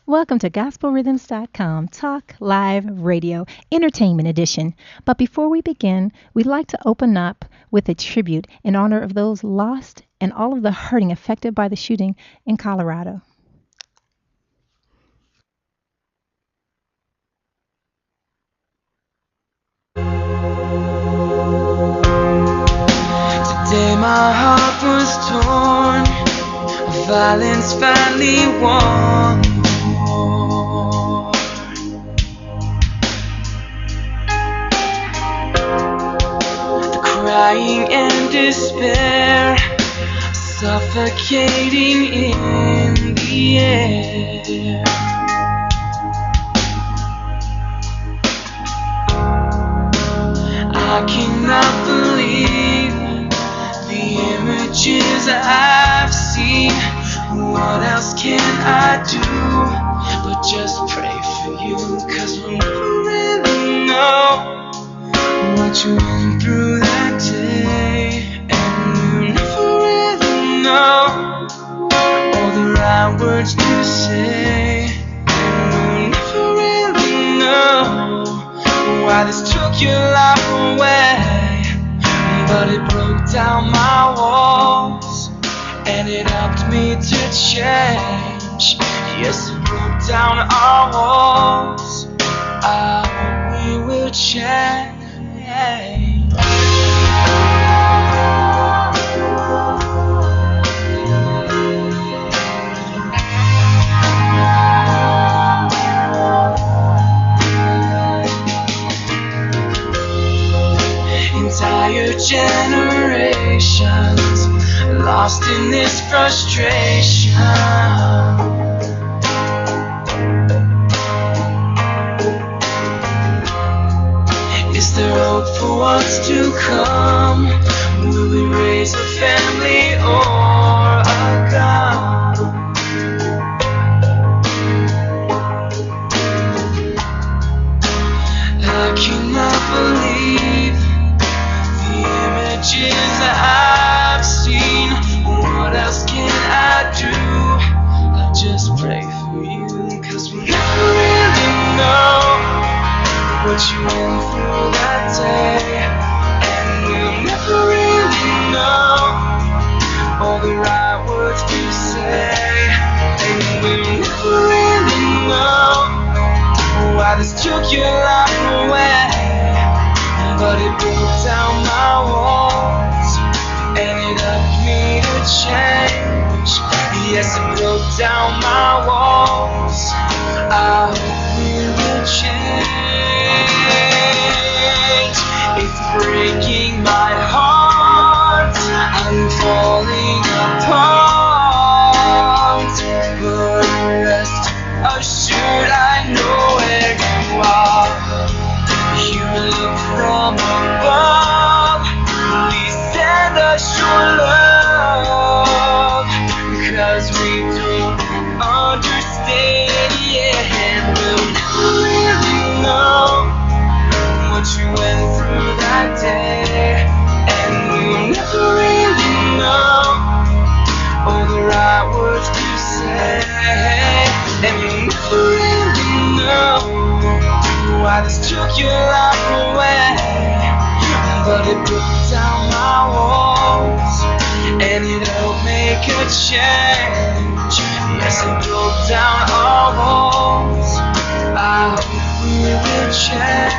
Welcome to GospelRhythms.com Talk Live Radio Entertainment Edition. But before we begin, we'd like to open up with a tribute in honor of those lost and all of the hurting affected by the shooting in Colorado. Today my heart was torn, violence finally won the war. The crying and despair suffocating in the air. I cannot believe the images I've seen. What else can I do but just pray for you? 'Cause we'll never really know what you went through that day, and we'll never really know all the right words to say, and we'll never really know why this took your life away. But it broke down my walls, and it helped me to change. Yes, it broke down our walls. I hope we will change. Entire generations lost in this frustration. Is there hope for what's to come? Will we raise a family or a gun? I cannot believe the images I've seen. What else can I do? I just pray for you, 'cause we never really know what you went through that day, and we'll never really know all the right words to say, and we'll never really know why this took your life away. But it broke down my walls, and it helped me to change. Yes, it broke down my walls. I hope we will change. It's breaking my heart, I'm falling apart, but rest assured I know where you are. You look from above, please send us your love, 'cause we don't understand, yeah, and we'll never really know what you went through that day, and we'll never really know all the right words to say, and we'll never really know why this took your life away. But it broke down my walls, and it helped make a change. Yes, it broke down our walls. I hope we will change.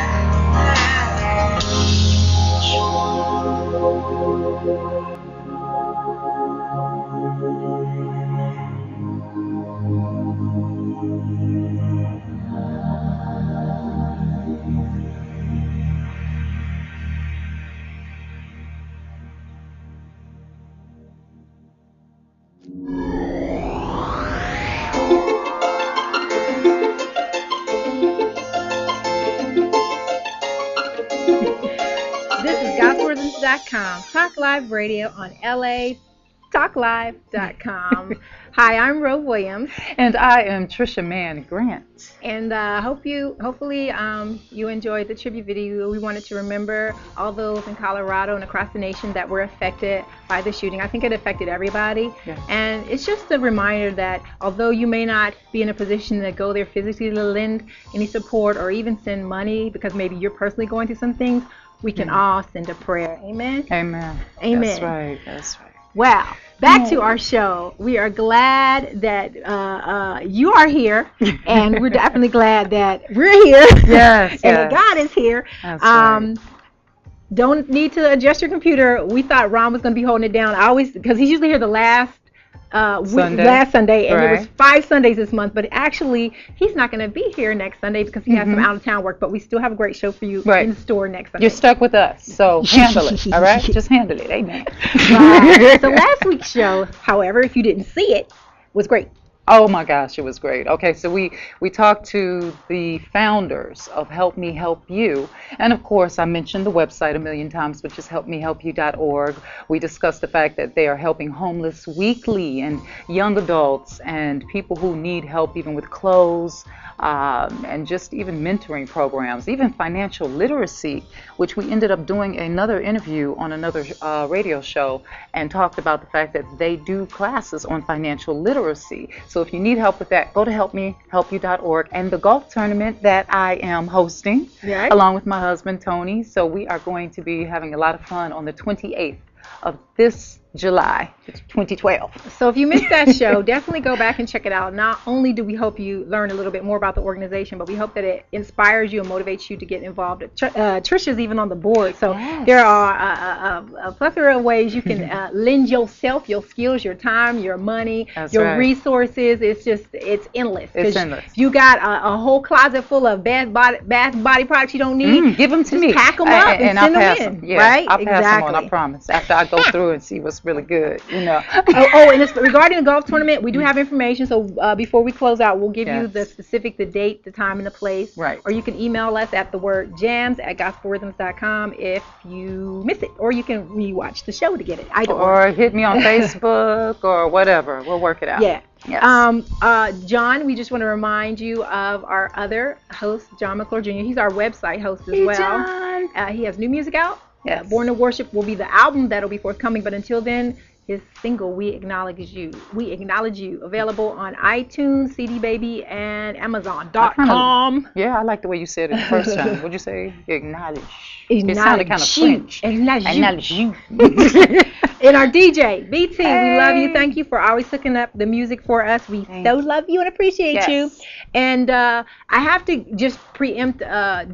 This is GospelRhythms.com Talk Live Radio on LA's talklive.com. Hi, I'm Rove Williams. And I am Trisha Mann Grant. And hopefully you enjoyed the tribute video. We wanted to remember all those in Colorado and across the nation that were affected by the shooting. I think it affected everybody. Yes. And it's just a reminder that although you may not be in a position to go there physically to lend any support or even send money because maybe you're personally going through some things, we can all send a prayer. Amen? Amen. Amen. That's right. That's right. Wow. Back to our show. We are glad that you are here, and we're definitely glad that we're here. Yes, and that God is here. That's right. Don't need to adjust your computer. We thought Ron was going to be holding it down. Because he's usually here the last Sunday, and there was 5 Sundays this month, but actually he's not going to be here next Sunday because he has some out of town work, but we still have a great show for you in store next Sunday. You're stuck with us, so handle it, all right? Just handle it, amen. Right. So last week's show, however, if you didn't see it, was great. Oh my gosh, it was great. Okay, so we talked to the founders of Help Me Help You, and of course I mentioned the website a million times, which is helpmehelpyou.org. We discussed the fact that they are helping homeless weekly and young adults and people who need help even with clothes, and just even mentoring programs, even financial literacy, which we ended up doing another interview on another radio show and talked about the fact that they do classes on financial literacy. So if you need help with that, go to helpmehelpyou.org, and the golf tournament that I am hosting along with my husband Tony. So we are going to be having a lot of fun on the 28th of this July 2012. So if you missed that show, definitely go back and check it out. Not only do we hope you learn a little bit more about the organization, but we hope that it inspires you and motivates you to get involved. Trisha's even on the board, so there are a plethora of ways you can lend yourself, your skills, your time, your money, resources. It's endless. It's endless. You got a whole closet full of bath body products you don't need. Give them to me. Pack them up and send them in. Yeah, right? I'll pass them on, I promise. After I go through and see what's really good, you know. And it's regarding the golf tournament, we do have information. So before we close out, we'll give you the specific, the date, the time, and the place. Right. Or you can email us at the word jams@gospelrhythms.com if you miss it, or you can rewatch the show to get it. Or hit me on Facebook or whatever. We'll work it out. Yeah. Yes. John, we just want to remind you of our other host, John McClure Jr. He's our website host as well. John. He has new music out. Yes. Born to Worship will be the album that'll be forthcoming, but until then, his single We Acknowledge You, available on iTunes, CD Baby, and Amazon.com. Yeah, I like the way you said it the first time. What'd you say? Acknowledge. It sounded kind of French. Acknowledge you. And our DJ, BT, we love you. Thank you for always hooking up the music for us. We so love you and appreciate you. And I have to just preempt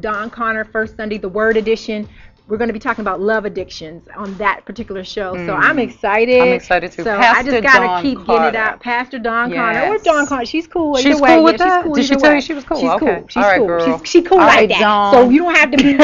Don Connor First Sunday, the Word Edition. We're going to be talking about love addictions on that particular show. So I'm excited. I'm excited too. So Pastor I just got to keep Carter. getting it out. Pastor Don Connor. Or Don Connor. She's cool. She's cool with that? Did she tell you she was cool? She's okay. cool. She's all right, cool. girl. She's cool all like right, that. Dawn. So you don't have to be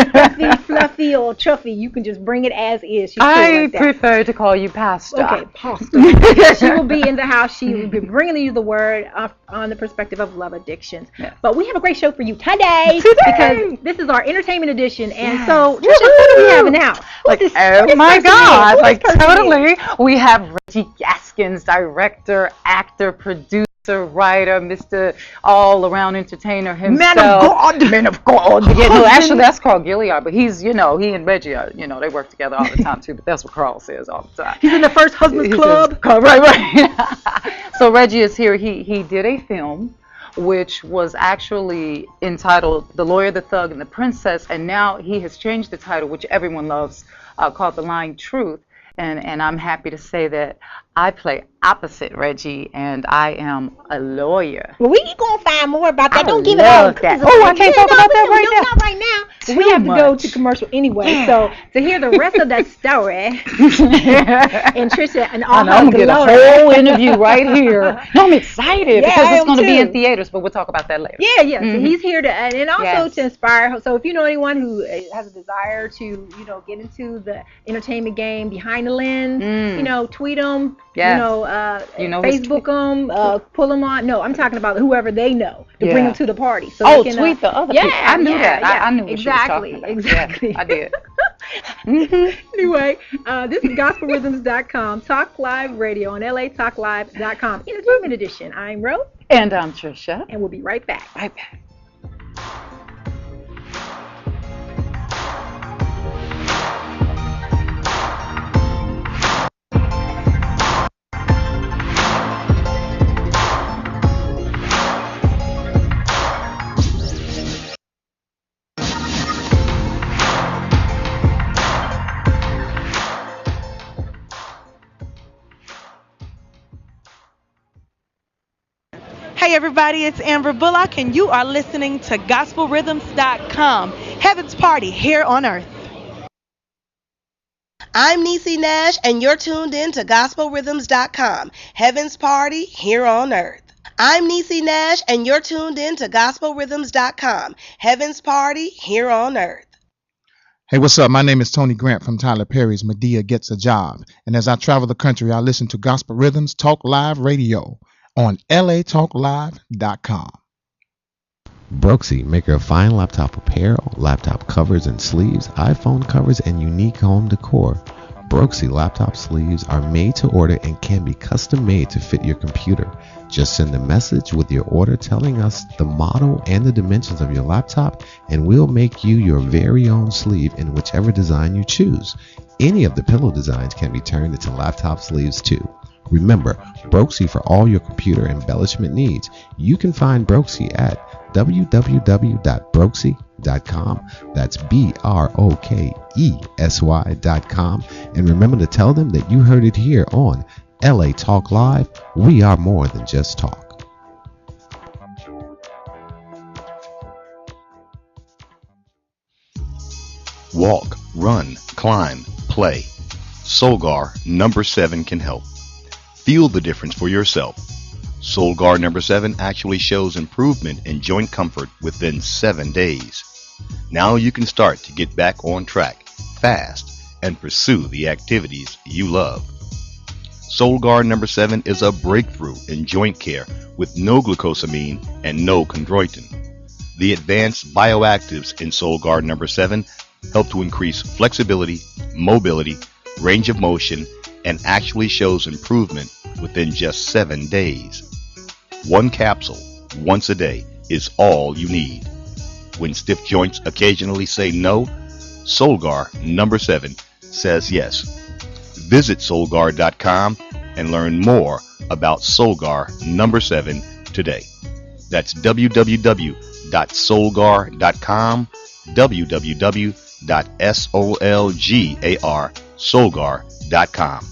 fluffy or chuffy. You can just bring it as is. She's cool like that. I prefer to call you Pastor. Okay, Pastor. She will be in the house. She will be bringing you the word on the perspective of love addictions. Yes. But we have a great show for you today. Because this is our entertainment edition. And so, Trisha, what do we have now? Oh my God! Like totally, we have Reggie Gaskins, director, actor, producer, writer, Mr. All-Around Entertainer himself. Man of God. Yeah, no, actually that's Carl Gilliard, but he's, he and Reggie are, they work together all the time too. But that's what Carl says all the time. He's in the First Husbands Club. Right. So Reggie is here. He did a film which was actually entitled The Lawyer, the Thug, and the Princess, and now he has changed the title, which everyone loves, called The Lying Truth. And I'm happy to say that I play opposite Reggie, and I am a lawyer. Well, we going to find more about that. Don't give it all. I can't talk about that right now. Not right now. We have to go to commercial anyway. Yeah. So to hear the rest of that story, and Trisha and all I'm going to get a whole interview right here. No, I'm excited because it's going to be in theaters, but we'll talk about that later. Yeah. Mm-hmm. So he's here to, and also to inspire. So if you know anyone who has a desire to, get into the entertainment game behind the lens, tweet them. Facebook them, pull them on. No, I'm talking about whoever they know to bring them to the party. So they can, tweet the other people. I knew that. I knew what she was talking about. Exactly. Yeah, I did. Anyway, this is gospelrhythms.com, Talk Live Radio on latalklive.com, Entertainment Edition. I'm Rose. And I'm Trisha. And we'll be right back. Right back. Hey everybody, it's Amber Bullock and you are listening to GospelRhythms.com, Heaven's Party here on earth. I'm Niecy Nash and you're tuned in to GospelRhythms.com, Heaven's Party here on earth. I'm Niecy Nash and you're tuned in to GospelRhythms.com, Heaven's Party here on earth. Hey, what's up? My name is Tony Grant from Tyler Perry's Medea Gets a Job. And as I travel the country, I listen to Gospel Rhythms Talk Live Radio on latalklive.com. Brooksy, maker of fine laptop apparel, laptop covers and sleeves, iPhone covers, and unique home decor. Brooksy laptop sleeves are made to order and can be custom made to fit your computer. Just send a message with your order telling us the model and the dimensions of your laptop, and we'll make you your very own sleeve in whichever design you choose. Any of the pillow designs can be turned into laptop sleeves too. Remember, Brooksy for all your computer embellishment needs. You can find Brooksy at www.brooksy.com. That's BROKESY.com. And remember to tell them that you heard it here on LA Talk Live. We are more than just talk. Walk, run, climb, play. Solgar number 7 can help. Feel the difference for yourself. Solgar number 7 actually shows improvement in joint comfort within 7 days. Now you can start to get back on track fast and pursue the activities you love. Solgar number 7 is a breakthrough in joint care with no glucosamine and no chondroitin. The advanced bioactives in Solgar number 7 help to increase flexibility, mobility, range of motion, and actually shows improvement within just 7 days. One capsule, once a day, is all you need. When stiff joints occasionally say no, Solgar number 7 says yes. Visit Solgar.com and learn more about Solgar number 7 today. That's www.solgar.com, www.solgar.com.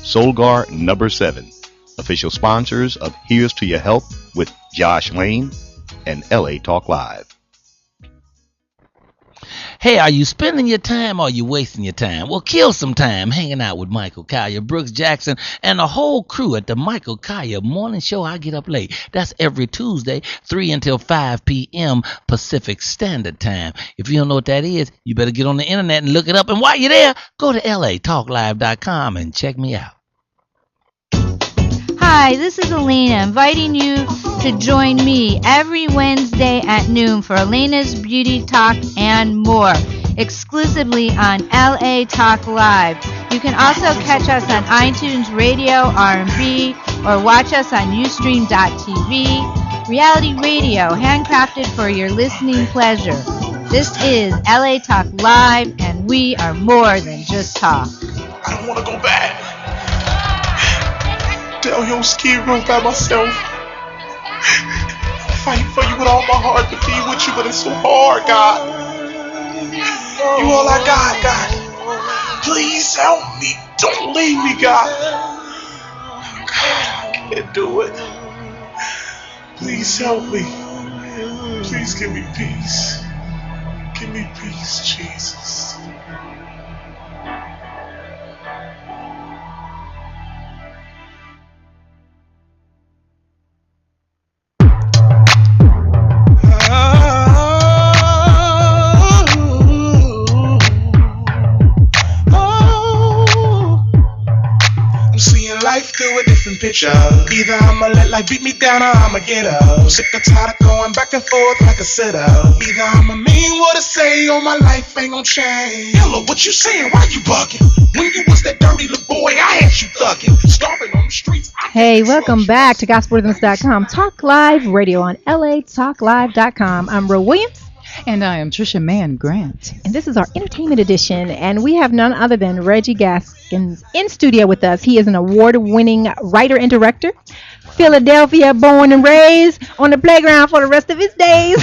Solgar number 7, official sponsors of Here's to Your Help with Josh Lane and LA Talk Live. Hey, are you spending your time or are you wasting your time? Well, kill some time hanging out with Michael Collier, Brooks Jackson, and the whole crew at the Michael Collier Morning Show. I Get Up Late. That's every Tuesday, 3 until 5 p.m. Pacific Standard Time. If you don't know what that is, you better get on the internet and look it up. And while you're there, go to latalklive.com and check me out. Hi, this is Elena inviting you to join me every Wednesday at noon for Elena's Beauty Talk and more, exclusively on LA Talk Live. You can also catch us on iTunes Radio, R&B, or watch us on Ustream.tv. Reality radio, handcrafted for your listening pleasure. This is LA Talk Live, and we are more than just talk. I don't want to go back. Down here on Skid Row by myself. Fighting for you with all my heart to be with you, but it's so hard, God. You all I got, God. Please help me. Don't leave me, God. God, I can't do it. Please help me. Please give me peace. Give me peace, Jesus. Life through a different different picture. Either I'ma let life beat me down or I'ma get up. Sick or tired of going back and forth like a sit-up. Either I'ma mean what I say or my life ain't gon' change. Hello, what you saying? Why you bugging? When you was that dirty little boy, I had you thugging. Starving on the streets. Hey, welcome back to GospelRhythms.com. Talk Live Radio on LATalkLive.com. I'm Ro Williams. And I am Trisha Mann Grant. And this is our entertainment edition. And we have none other than Reggie Gaskins in studio with us. He is an award-winning writer and director. Philadelphia born and raised, on the playground for the rest of his days.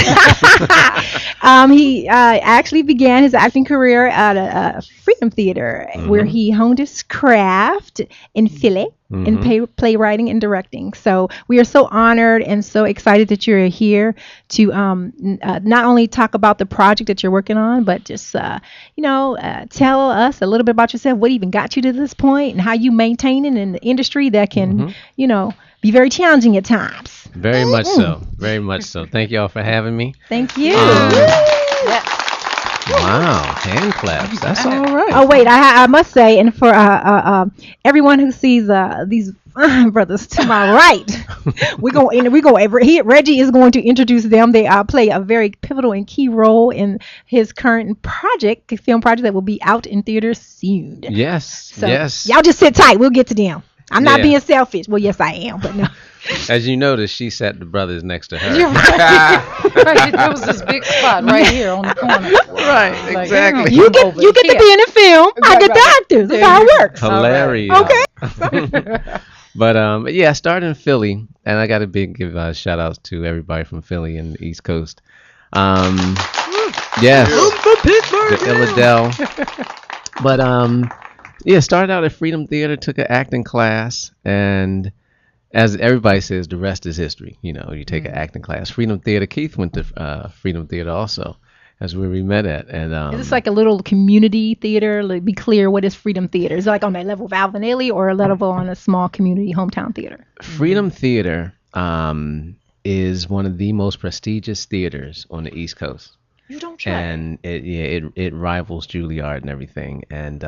He actually began his acting career at a Freedom Theater, where he honed his craft in Philly in playwriting and directing. So we are so honored and so excited that you're here to not only talk about the project that you're working on, but just tell us a little bit about yourself, what even got you to this point, and how you maintaining in the industry that can be very challenging at times. Very much so. Very much so. Thank y'all for having me. Thank you. Wow, hand claps. That's all right. Oh wait, I must say, and for everyone who sees these brothers to my right, Reggie is going to introduce them. They play a very pivotal and key role in his current film project that will be out in theaters soon. Yes. So yes. Y'all just sit tight. We'll get to them. I'm not being selfish. Well, yes, I am, but no. As you notice, she sat the brothers next to her. You're right. There was this big spot right here on the corner. Right, exactly. You get to be in the film. I get the actors. That's how it works. Hilarious. Okay. But I started in Philly, and I got to give shout outs to everybody from Philly and the East Coast. Yes, the Illadelph. But started out at Freedom Theater, took an acting class, and as everybody says, the rest is history. You take an acting class. Freedom Theater, Keith went to Freedom Theater also. That's where we met at. And is this like a little community theater? Be clear, what is Freedom Theater? Is it like on that level of Alvin Ailey, or a level on a small community hometown theater? Freedom Theater is one of the most prestigious theaters on the East Coast. You don't try. And it rivals Juilliard and everything. And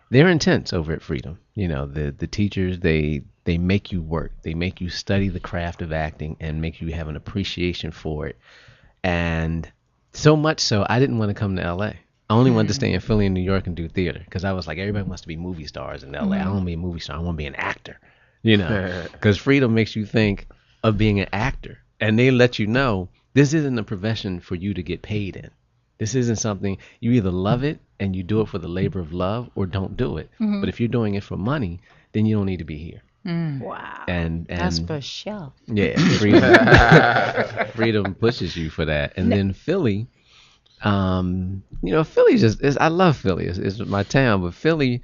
they're intense over at Freedom. The teachers, they make you work. They make you study the craft of acting and make you have an appreciation for it. And so much so, I didn't want to come to L.A. I only wanted to stay in Philly and New York and do theater, because I was like, everybody wants to be movie stars in L.A. I don't want to be a movie star. I want to be an actor, because Freedom makes you think of being an actor. And they let you know this isn't a profession for you to get paid in. This isn't something, you either love it and you do it for the labor of love, or don't do it. But if you're doing it for money, then you don't need to be here. Wow. And that's for sure. Yeah, Freedom pushes you for that. And then Philly, Philly I love Philly. It's my town, but Philly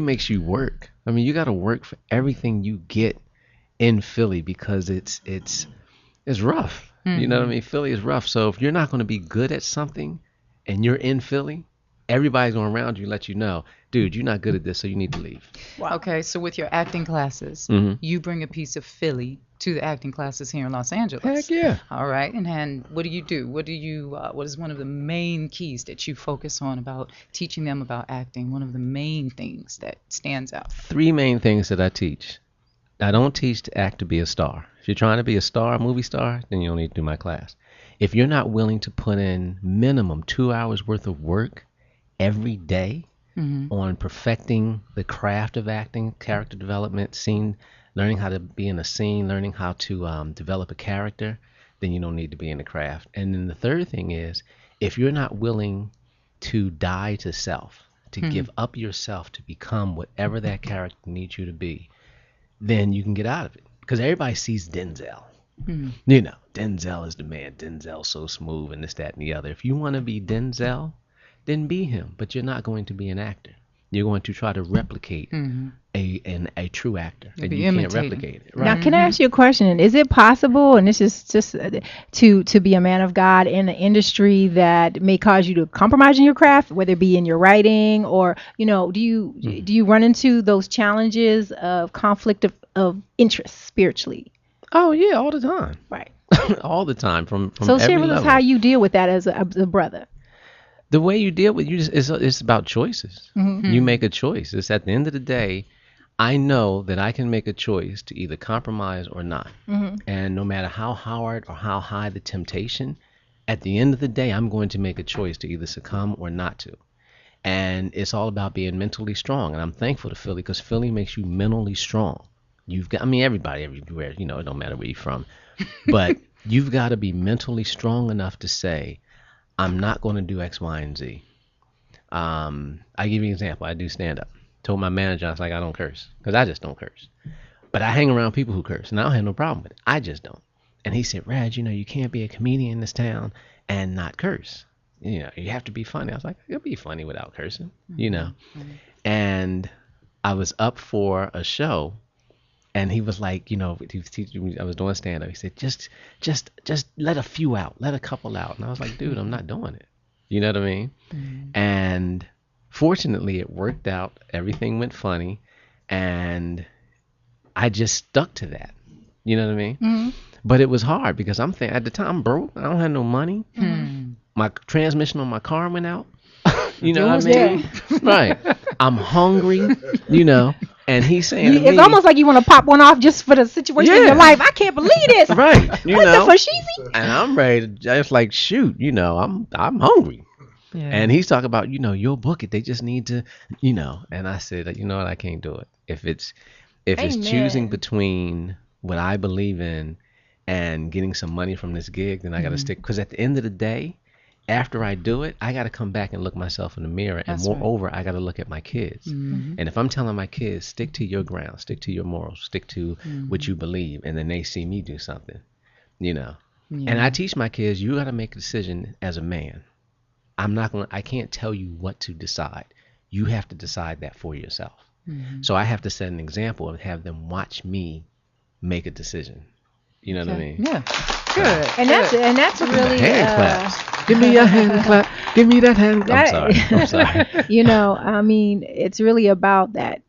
makes you work. I mean, you got to work for everything you get in Philly, because it's rough. You know what I mean? Philly is rough. So if you're not going to be good at something and you're in Philly, everybody's going around you let you know, dude, you're not good at this, so you need to leave. Wow. Okay, so with your acting classes, you bring a piece of Philly to the acting classes here in Los Angeles. Heck yeah. All right, and what do you do? What is one of the main keys that you focus on about teaching them about acting? One of the main things that stands out? 3 main things that I teach. I don't teach to act to be a star. If you're trying to be a star, a movie star, then you don't need to do my class. If you're not willing to put in minimum 2 hours worth of work every day on perfecting the craft of acting, character development, learning how to be in a scene, learning how to develop a character, then you don't need to be in the craft. And then the third thing is, if you're not willing to die to self, to give up yourself to become whatever that character needs you to be, then you can get out of it. Because everybody sees Denzel. Denzel is the man. Denzel's so smooth and this, that, and the other. If you want to be Denzel, then be him. But you're not going to be an actor. You're going to try to replicate a true actor, and you can't replicate it. Right? Now, can I ask you a question? Is it possible, and this is just to be a man of God in an industry that may cause you to compromise in your craft, whether it be in your writing, or do you run into those challenges of conflict of interest spiritually? Oh yeah, all the time. Right. All the time from so every share with us level. how you deal with that as a brother. The way you deal with it's about choices. You make a choice. It's at the end of the day, I know that I can make a choice to either compromise or not. Mm-hmm. And no matter how hard or how high the temptation, at the end of the day, I'm going to make a choice to either succumb or not to. And it's all about being mentally strong. And I'm thankful to Philly because Philly makes you mentally strong. You've got, I mean, everybody everywhere, you know, it don't matter where you're from, but you've got to be mentally strong enough to say, I'm not going to do X, Y, and Z. I give you an example. I do stand up. Told my manager, I was like, I don't curse because I just don't curse. But I hang around people who curse, and I don't have no problem with it. I just don't. And he said, Rad, you know, you can't be a comedian in this town and not curse. You know, you have to be funny. I was like, it'll be funny without cursing, you know. Mm-hmm. And I was up for a show, and he was like, you know, he was teaching me, I was doing stand up. He said, just let a few out, let a couple out. And I was like, dude, I'm not doing it. You know what I mean? Mm-hmm. And fortunately, it worked out. Everything went funny, and I just stuck to that. You know what I mean? Mm-hmm. But it was hard because I'm thinking at the time I'm broke. I don't have no money. Mm-hmm. My transmission on my car went out. You know what I mean? Right. I'm hungry. You know. And he's saying it's almost like you want to pop one off just for the situation in your life. I can't believe this. Right. You know. For Sheezy? And I'm ready to just like shoot. You know. I'm hungry. Yeah. And he's talking about, you know, you'll book it. They just need to, you know. And I said, you know what? I can't do it. If it's choosing between what I believe in and getting some money from this gig, then I got to stick. Because at the end of the day, after I do it, I got to come back and look myself in the mirror. And moreover, I got to look at my kids. Mm-hmm. And if I'm telling my kids, stick to your ground, stick to your morals, stick to what you believe, and then they see me do something, you know. Yeah. And I teach my kids, you got to make a decision as a man. I can't tell you what to decide. You have to decide that for yourself. Mm-hmm. So I have to set an example and have them watch me make a decision. You know what I mean? Yeah. Good. And that's really hand claps. Give me a hand clap. Give me that hand clap. I'm sorry. You know, I mean, it's really about that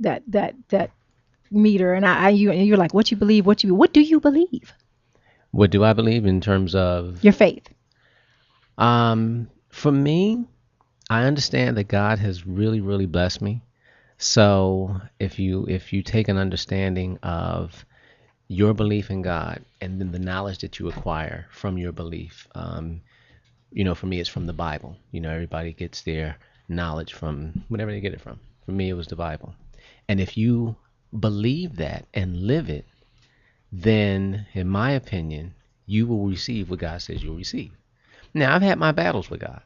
meter. And you're like, what you believe? What do you believe? What do I believe in terms of your faith? For me, I understand that God has really, really blessed me. So if you take an understanding of your belief in God and then the knowledge that you acquire from your belief, you know, for me, it's from the Bible. You know, everybody gets their knowledge from whatever they get it from. For me, it was the Bible. And if you believe that and live it, then, in my opinion, you will receive what God says you'll receive. Now, I've had my battles with God.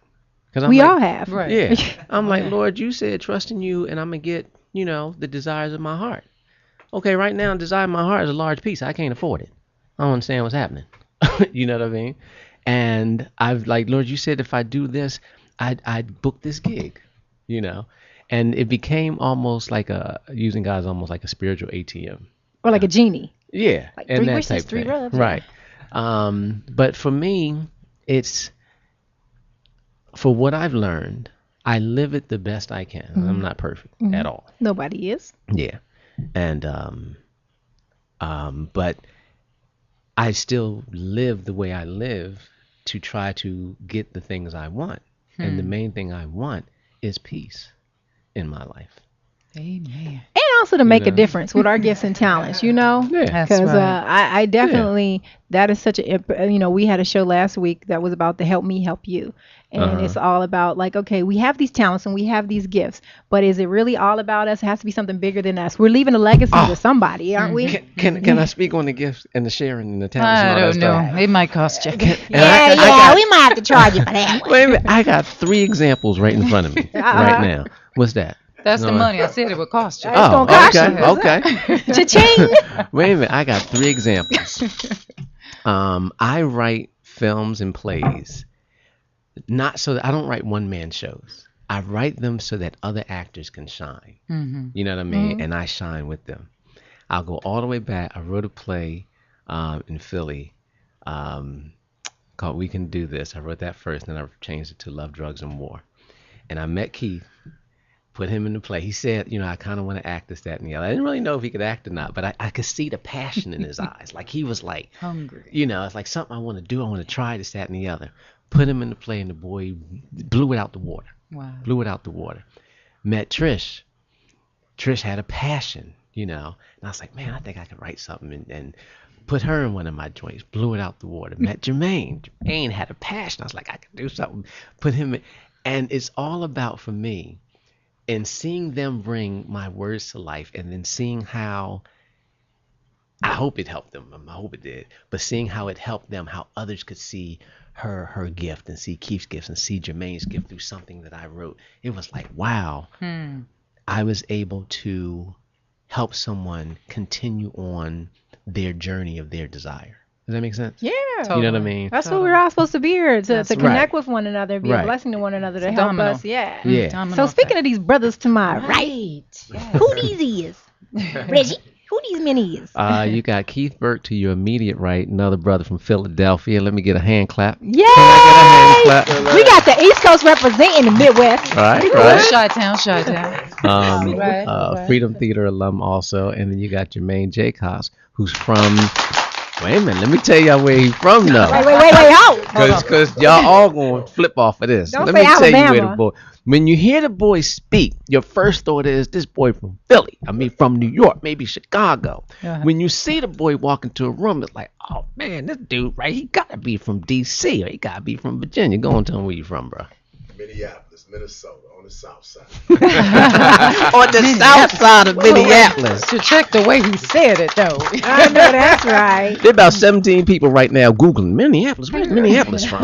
We all have. Right. Yeah. I'm like, Lord, you said trust in you and I'm going to get, you know, the desires of my heart. Okay, right now, the desire of my heart is a large piece. I can't afford it. I don't understand what's happening. You know what I mean? And I've like, Lord, you said if I do this, I'd book this gig, you know? And it became almost like using God is almost like a spiritual ATM. Or like a genie. Yeah. Like and 3 that wishes, type 3 thing. rubs. Right. But for me, it's, for what I've learned, I live it the best I can. Mm-hmm. I'm not perfect at all. Nobody is. Yeah. And but I still live the way I live to try to get the things I want. And the main thing I want is peace in my life. Amen. And also to make a difference with our gifts and talents, you know? Yeah. Because I definitely, that is such a, you know, we had a show last week that was about the help me help you. And it's all about like, okay, we have these talents and we have these gifts, but is it really all about us? It has to be something bigger than us. We're leaving a legacy to somebody, aren't we? Can I speak on the gifts and the sharing and the talents? I don't know. It might cost you. We might have to charge you for that one. Wait a minute. I got 3 examples right in front of me right now. What's that? That's the money. I said it would cost you. It's gonna cost you. Okay. Cha-ching. Wait a minute. I got 3 examples. I write films and plays, not so that I don't write one-man shows. I write them so that other actors can shine. Mm-hmm. You know what I mean? Mm-hmm. And I shine with them. I'll go all the way back. I wrote a play in Philly called We Can Do This. I wrote that first, then I changed it to Love, Drugs, and War. And I met Keith. Put him in the play. He said, you know, I kind of want to act this, that, and the other. I didn't really know if he could act or not, but I could see the passion in his eyes. Like he was like, hungry. You know, it's like something I want to do. I want to try this, that, and the other. Put him in the play, and the boy blew it out the water. Wow. Blew it out the water. Met Trish. Trish had a passion. you know. And I was like, man, I think I could write something and put her in one of my joints, blew it out the water. Met Jermaine. Jermaine had a passion. I was like, I could do something, put him in. And it's all about, for me, and seeing them bring my words to life, and then seeing how, I hope it helped them. I hope it did. But seeing how it helped them, how others could see her gift and see Keith's gifts and see Jermaine's gift through something that I wrote. It was like, wow, I was able to help someone continue on their journey of their desire. Does that make sense? Yeah. You know what I mean? That's what we're all supposed to be here, to connect right. with one another, be a blessing to one another, to help domino. us. Yeah. Yeah. So speaking of these brothers to my right, who these is? Reggie, who these men is? You got Keith Burke to your immediate right, another brother from Philadelphia. Let me get a hand clap. Yay! Can I get a hand clap? We got the East Coast representing the Midwest. Right. Right. Freedom Theater alum also. And then you got Jermaine Jacob, who's from... Wait a minute, let me tell y'all where he's from now. Wait, hold. Because y'all all going to flip off of this. Don't Let say me tell you where Alabama. the boy... When you hear the boy speak, your first thought is, this boy from Philly. I mean, from New York, maybe Chicago. When you see the boy walk into a room, it's like, oh, man, this dude, right, he got to be from D.C. or he got to be from Virginia. Go on, tell him where you from, bro. Minneapolis, Minnesota, on the south side. On the south side of Minneapolis. To check the way he said it, though. I know that's right. There are about 17 people right now Googling Minneapolis. Where's Minneapolis from?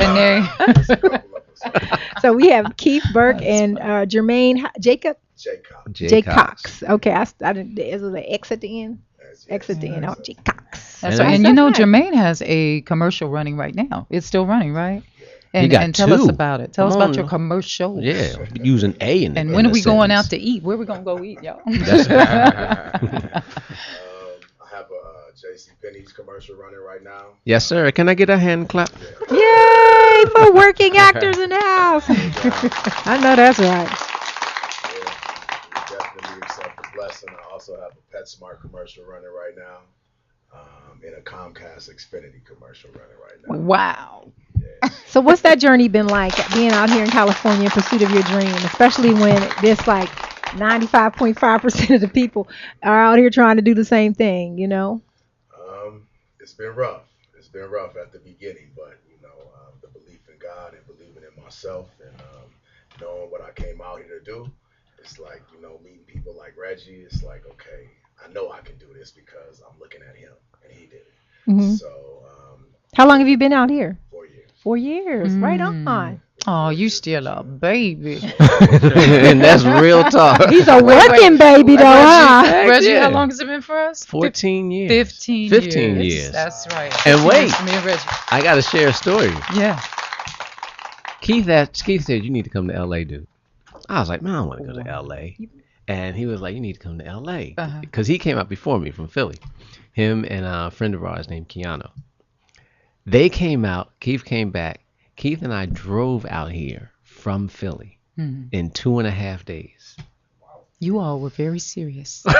So we have Keith Burke and Jermaine Jacob. Jaycox. Okay, I didn't. Is it an X at the end? X at the end. Oh, Jaycox. That's right. And you know, Jermaine has a commercial running right now. It's still running, right? And, got and tell us two. about it. Tell us about your commercial. Yeah, using A in And in when are the we going sentence. out to eat? Where we going to go eat, y'all? I have a J.C. Penney's commercial running right now. Yes, sir. Can I get a hand clap? Yay for working actors in the house. I know that's right. Yeah, definitely accept the blessing. I also have a PetSmart commercial running right now. And a Comcast Xfinity commercial running right now. Wow. So what's that journey been like, being out here in California in pursuit of your dream, especially when this like 95.5% of the people are out here trying to do the same thing, you know? It's been rough. It's been rough at the beginning, but the belief in God and believing in myself and knowing what I came out here to do, it's like, meeting people like Reggie, it's like, okay, I know I can do this because I'm looking at him and he did it. Mm-hmm. So How long have you been out here? 4 years. 4 years. Right on. Oh, you still a baby. And that's real talk. He's a working baby, though, huh? Reggie, yeah. how long has it been for us? 14 years. 15 years. That's right. And wait, Me and Reggie. I got to share a story. Yeah. Keith said, you need to come to L.A., dude. I was like, man, I don't want to go to L.A. And he was like, you need to come to L.A. Because he came out before me from Philly. Him and a friend of ours named Keanu. They came out. Keith came back. Keith and I drove out here from Philly in 2.5 days. You all were very serious. They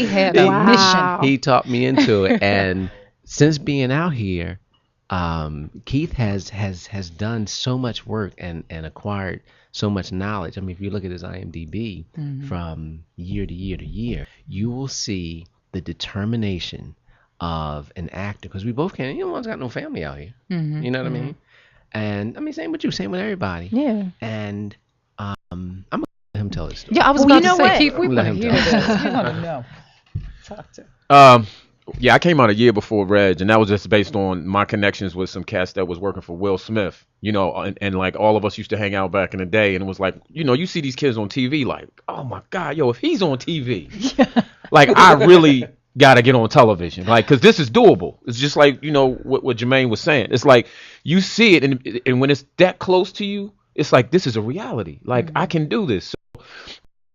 had a mission. He taught me into it. And since being out here, Keith has done so much work and acquired so much knowledge. I mean, if you look at his IMDb from year to year to year, you will see the determination of an actor, because we both can't. One's got no family out here. You know what I mean? And I mean, same with you, same with everybody. Yeah. And I'm gonna let him tell his story. Yeah, I was Well, about you to know say, what? Keith, we Let want to him hear tell. this. We want to know. Talk to. Yeah, I came out a year before Reg, and that was just based on my connections with some cats that was working for Will Smith, and like all of us used to hang out back in the day, and it was like, you see these kids on TV, like, oh my God, if he's on TV, like I really got to get on television, like, because this is doable. It's just like, what Jermaine was saying. It's like you see it, and when it's that close to you, it's like, this is a reality. Like, I can do this. So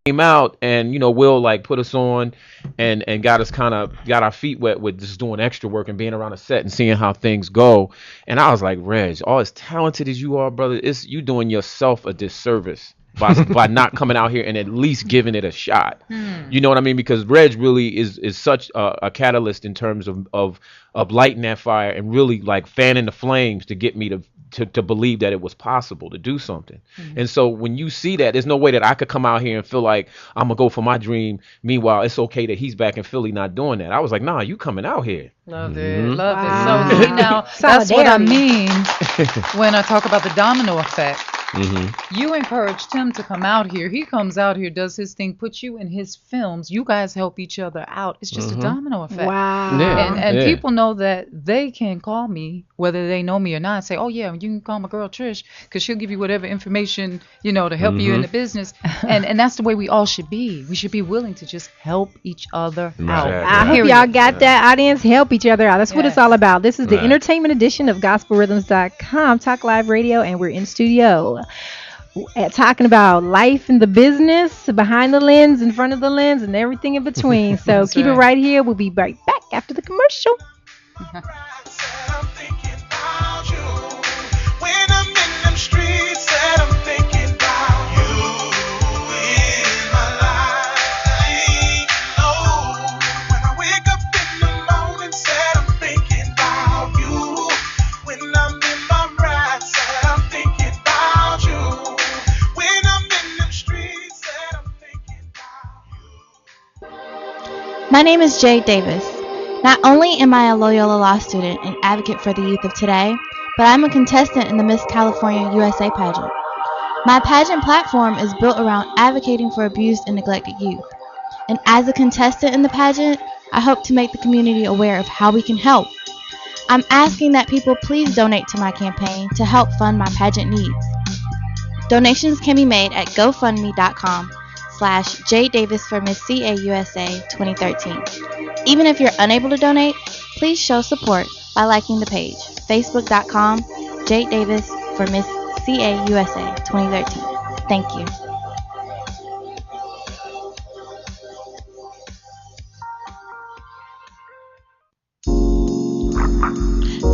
came out and Will like put us on and got our feet wet with just doing extra work and being around a set and seeing how things go. And I was like, Reg, all as talented as you are, brother, you doing yourself a disservice by not coming out here and at least giving it a shot. You know what I mean? Because Reg really is such a catalyst in terms of lighting that fire and really like fanning the flames to get me to believe that it was possible to do something. And so when you see that, there's no way that I could come out here and feel like I'm gonna go for my dream. Meanwhile, it's okay that he's back in Philly not doing that. I was like, nah, you coming out here. Love it. Love it. So see, now that's what I mean when I talk about the domino effect. You encouraged him to come out here. He comes out here, does his thing, puts you in his films. You guys help each other out. It's just a domino effect. Wow. And people know that they can call me, whether they know me or not, and say, oh, yeah, you can call my girl Trish because she'll give you whatever information, you know, to help you in the business. And that's the way we all should be. We should be willing to just help each other out. I hope y'all got that, audience. Help each other out. That's what it's all about. This is the entertainment edition of GospelRhythms.com, Talk Live Radio, and we're in studio talking about life in the business, behind the lens, in front of the lens, and everything in between. So keep it right here. We'll be right back after the commercial. My name is Jade Davis. Not only am I a Loyola Law student and advocate for the youth of today, but I'm a contestant in the Miss California USA pageant. My pageant platform is built around advocating for abused and neglected youth. And as a contestant in the pageant, I hope to make the community aware of how we can help. I'm asking that people please donate to my campaign to help fund my pageant needs. Donations can be made at GoFundMe.com/JDavis for Miss CA USA 2013. Even if you're unable to donate, please show support by liking the page, Facebook.com/JDavis for Miss CA USA 2013. Thank you.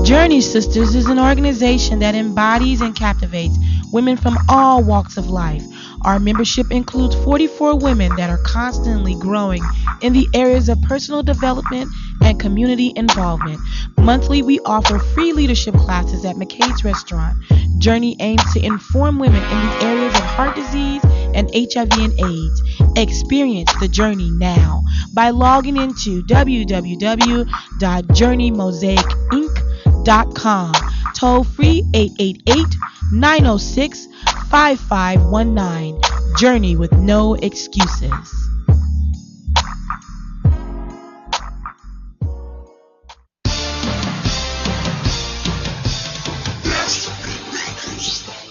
Journey Sisters is an organization that embodies and captivates women from all walks of life. Our membership includes 44 women that are constantly growing in the areas of personal development and community involvement. Monthly, we offer free leadership classes at McCade's Restaurant. Journey aims to inform women in the areas of heart disease and HIV and AIDS. Experience the journey now by logging into www.journeymosaicinc.com. Toll free 888-906-5519. Journey with no excuses.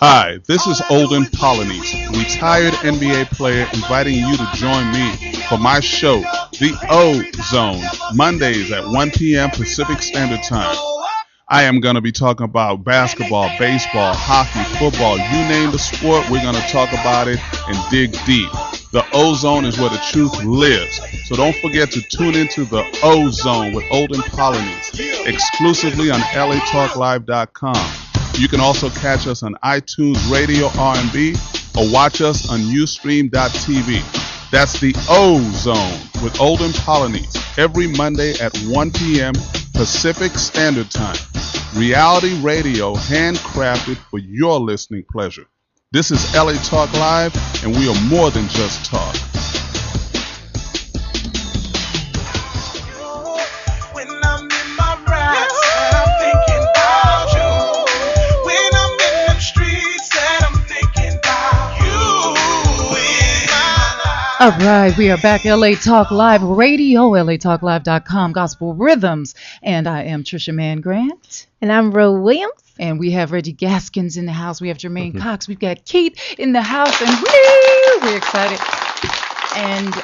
Hi, this is Olden Polynice, retired NBA player, inviting you to join me for my show, The O Zone, Mondays at 1 p.m. Pacific Standard Time. I am going to be talking about basketball, baseball, hockey, football, you name the sport, we're going to talk about it and dig deep. The O Zone is where the truth lives. So don't forget to tune into the O Zone with Olden Polynice, exclusively on LATalkLive.com. You can also catch us on iTunes Radio R&B or watch us on Ustream.tv. That's the O Zone with Olden Polynice every Monday at 1 p.m. Pacific Standard Time. Reality radio handcrafted for your listening pleasure. This is LA Talk Live, and we are more than just talk. All right, we are back. LA Talk Live Radio, LATalkLive.com, Gospel Rhythms. And I am Trisha Mann Grant. And I'm Ro Williams. And we have Reggie Gaskins in the house. We have Jermaine Cox. We've got Keith in the house. And we're excited. And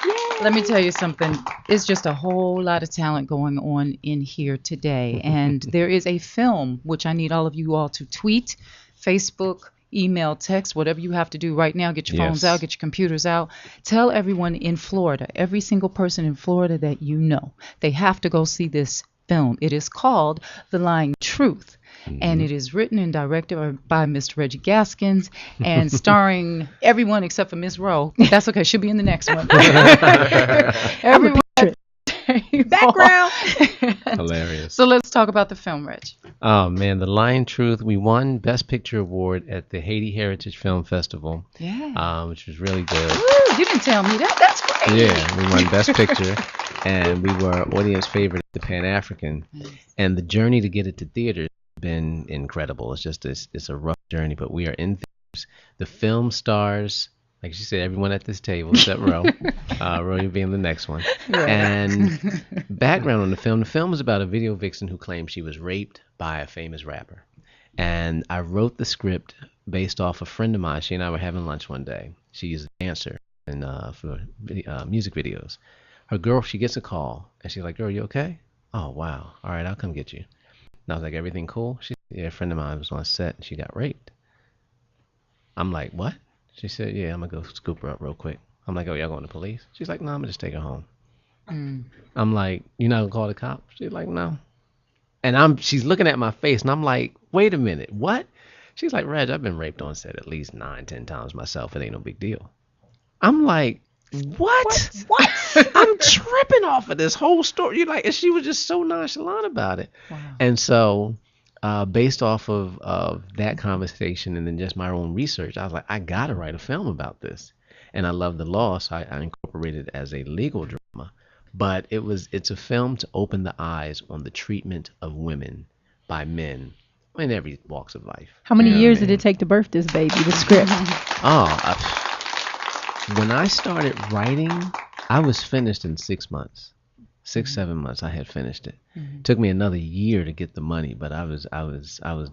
let me tell you something. It's just a whole lot of talent going on in here today. And there is a film, which I need all of you all to tweet, Facebook, email, text, whatever you have to do right now. Get your phones out, get your computers out. Tell everyone in Florida, every single person in Florida that you know, they have to go see this film. It is called The Lying Truth. and it is written and directed by Mr. Reggie Gaskins and starring everyone except for Miss Rowe. That's okay. She'll be in the next one. Everyone. Background. Hilarious. So let's talk about the film, Reg. Oh man, The Lion Truth. We won Best Picture Award at the Haiti Heritage Film Festival. Yeah. Which was really good. Woo, you didn't tell me that. That's great. Yeah, we won Best Picture, and we were audience favorite at the Pan African. And the journey to get it to theaters has been incredible. It's just it's a rough journey, but we are in theaters. The film stars, like she said, everyone at this table except Ro. Ro being the next one. Right. And background on the film is about a video vixen who claims she was raped by a famous rapper. And I wrote the script based off a friend of mine. She and I were having lunch one day. She's a dancer and for music videos. Her girl, she gets a call, and she's like, "Girl, you okay?" "Oh, wow. All right, I'll come get you." And I was like, "Everything cool?" She said, "Yeah, a friend of mine was on set, and she got raped." I'm like, "What?" She said, "Yeah, I'm going to go scoop her up real quick." I'm like, "Oh, y'all going to police?" She's like, "No, I'm going to just take her home." I'm like, "You're not going to call the cops?" She's like, "No." And she's looking at my face, and I'm like, "Wait a minute, what?" She's like, "Reg, I've been raped on set at least 9-10 times myself. It ain't no big deal." I'm like, what? I'm tripping off of this whole story. And she was just so nonchalant about it. Wow. And so based off of that conversation and then just my own research, I was like, I got to write a film about this. And I love the law, so I incorporated it as a legal drama. But it's a film to open the eyes on the treatment of women by men in every walks of life. How many years did it take to birth this baby, the script? When I started writing, I was finished in 6 months. 6-7 months I had finished it. Took me another year to get the money, but I was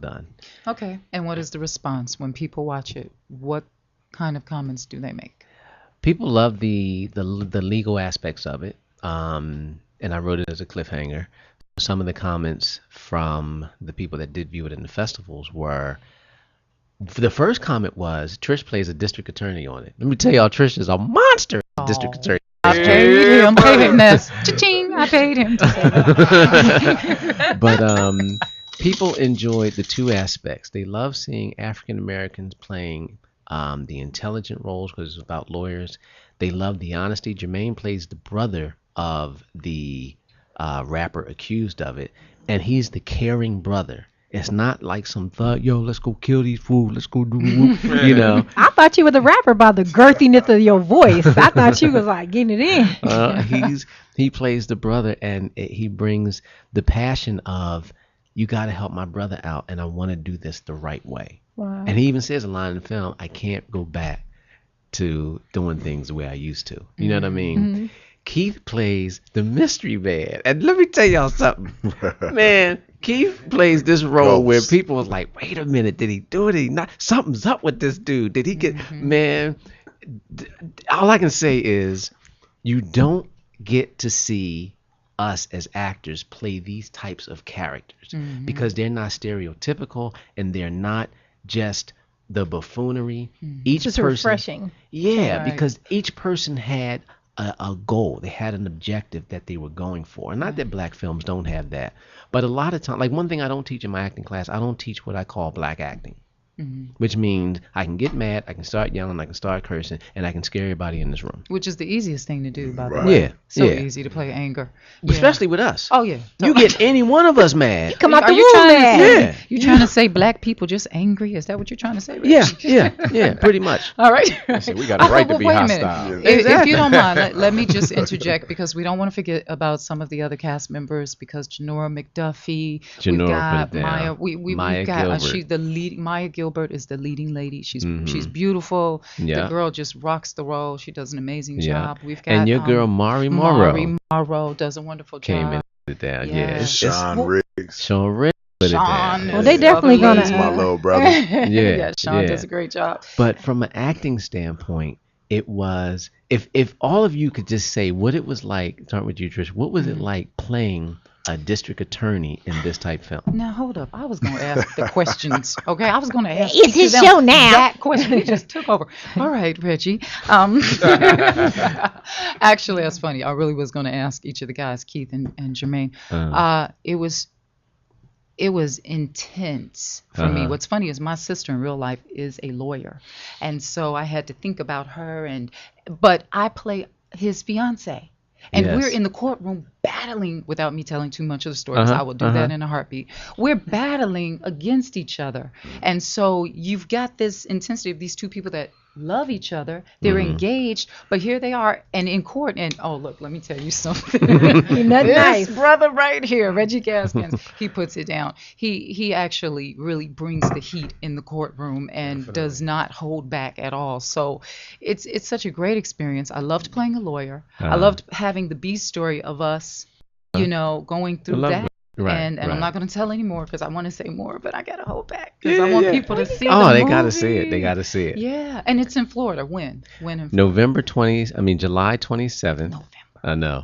done. Okay. And what is the response when people watch it? What kind of comments do they make? People love the legal aspects of it. And I wrote it as a cliffhanger. Some of the comments from the people that did view it in the festivals were, the first comment was, "Trish plays a district attorney on it." Let me tell y'all, Trish is a monster district attorney. I paid him. Cha-ching, I paid him to say that. But people enjoyed the two aspects. They love seeing African Americans playing the intelligent roles because it's about lawyers. They love the honesty. Jermaine plays the brother of the rapper accused of it, and he's the caring brother. It's not like some thug, "Yo, let's go kill these fools, let's go do," you know. I thought you were the rapper by the girthiness of your voice. I thought you was like getting it in. He plays the brother, and he brings the passion of, "You got to help my brother out, and I want to do this the right way." Wow. And he even says a line in the film, "I can't go back to doing things the way I used to." You know what I mean? Mm-hmm. Keith plays the mystery man. And let me tell y'all something. Man, Keith plays this role where people was like, "Wait a minute, did he do it? Did he not? Something's up with this dude. Did he get..." Man, all I can say is you don't get to see us as actors play these types of characters because they're not stereotypical and they're not just the buffoonery. Each just person, refreshing. Yeah, right. Because each person had a goal. They had an objective that they were going for. And not that black films don't have that, but a lot of times, like one thing I don't teach in my acting class, I don't teach what I call black acting. Which means I can get mad, I can start yelling, I can start cursing, and I can scare everybody in this room. Which is the easiest thing to do, by the way. Yeah. So easy to play anger. Especially with us. Oh, yeah. You get any one of us mad. You come out the room mad. Yeah. You trying to say black people just angry? Is that what you're trying to say, Rich? Yeah, pretty much. All right. We got a right to be wait hostile. A minute. If you don't mind, let me just interject because we don't want to forget about some of the other cast members because Janora McDuffie, we've got Maya. We've got she's the leading. Maya Gilbert is the leading lady. She's beautiful. The girl just rocks the role. She does an amazing job. We've got and your girl Mari Morrow. Mari Morrow does a wonderful job. Came in it down. Yes. Sean Riggs. Sean, well, they definitely gonna. He's my little brother. Sean does a great job. But from an acting standpoint, it was if all of you could just say what it was like. Start with you, Trish. What was it like playing a district attorney in this type film? Now hold up, I was going to ask the questions. Okay, I was going to ask. It's his show now. That question he just took over. All right, Reggie. Actually, that's funny. I really was going to ask each of the guys, Keith and Jermaine. It was it was intense for me. What's funny is my sister in real life is a lawyer, and so I had to think about her. But I play his fiance, and we're in the courtroom battling. Without me telling too much of the story, 'cause I will do that in a heartbeat. We're battling against each other, and so you've got this intensity of these two people that love each other. They're engaged, but here they are and in court. And oh, look, let me tell you something. This brother right here, Reggie Gaskins, he puts it down. He actually really brings the heat in the courtroom and does not hold back at all. So it's such a great experience. I loved playing a lawyer. I loved having the B story of us, going through that. Right, and right. I'm not going to tell any more because I want to say more, but I got to hold back because I want people to see the they movie. gotta see it. They gotta see it. Yeah, and it's in Florida. When in July 27th. I know.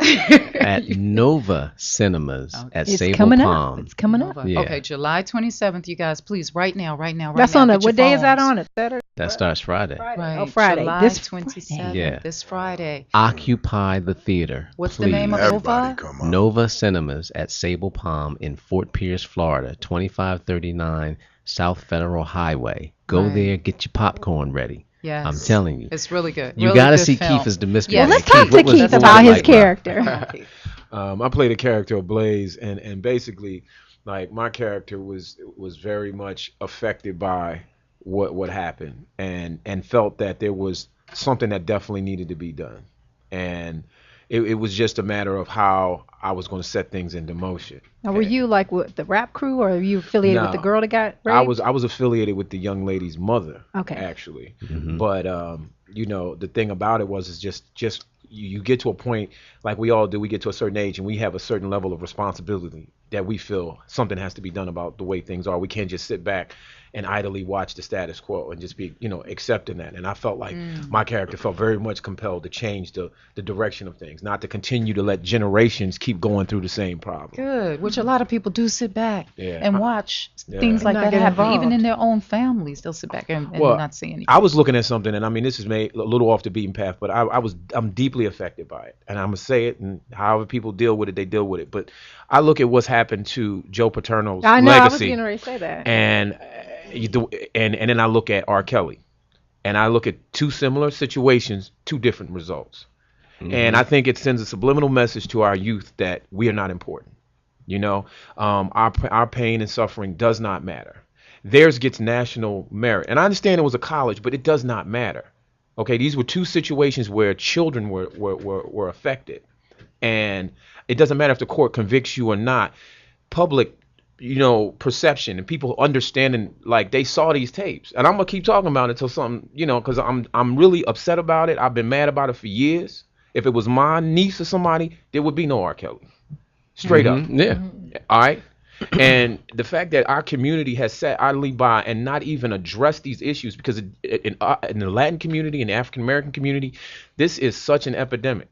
At Nova Cinemas at It's Sable coming Palm. up. It's coming up. Yeah. Okay, July 27th, you guys, please, right now. That's now, on get what your day is that phones. on it? Saturday? That starts Friday. Right, Oh, Friday. July This 27th, Yeah. this Friday. Occupy the theater. What's please. the name of Nova? Nova Cinemas at Sable Palm in Fort Pierce, Florida, 2539 South Federal Highway. Go there, get your popcorn ready. Yes. I'm telling you. It's really good. You Really got to good see film. Keith as the mystery. Yes. Man. Let's talk to what was- Keith what was about it his like, bro? character. I played a character of Blaze, and basically, like, my character was very much affected by what happened, and felt that there was something that definitely needed to be done, and it was just a matter of how I was going to set things into motion. Now, were you like with the rap crew, or are you affiliated with the girl that got raped? I was affiliated with the young lady's mother. Okay. Actually, Mm-hmm. but the thing about it is just you get to a point, like we all do. We get to a certain age, and we have a certain level of responsibility that we feel something has to be done about the way things are. We can't just sit back and idly watch the status quo and just be, accepting that. And I felt like my character felt very much compelled to change the direction of things, not to continue to let generations keep going through the same problem. Good, which a lot of people do sit back and watch things like Not that get happen. involved. Even in their own families, they'll sit back and not say anything. I was looking at something, and I mean, this is made a little off the beaten path, but I'm deeply affected by it, and I'm gonna say it, and however people deal with it, they deal with it. But I look at what's happened to Joe Paterno's I know, legacy, I was getting ready to say that. and then I look at R. Kelly, and I look at two similar situations, two different results, and I think it sends a subliminal message to our youth that we are not important. Our pain and suffering does not matter. Theirs gets national merit. And I understand it was a college, but it does not matter. Okay, these were two situations where children were affected. And it doesn't matter if the court convicts you or not. Public, perception and people understanding, like, they saw these tapes. And I'm going to keep talking about it until something, because I'm really upset about it. I've been mad about it for years. If it was my niece or somebody, there would be no R. Kelly. Straight up. Yeah. All right. And the fact that our community has sat idly by and not even addressed these issues, because in the Latin community and the African American community, this is such an epidemic.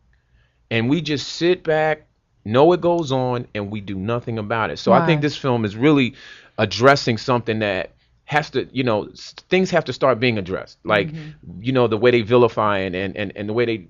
And we just sit back, know it goes on, and we do nothing about it. So I think this film is really addressing something that has to, things have to start being addressed. Like, the way they vilify and the way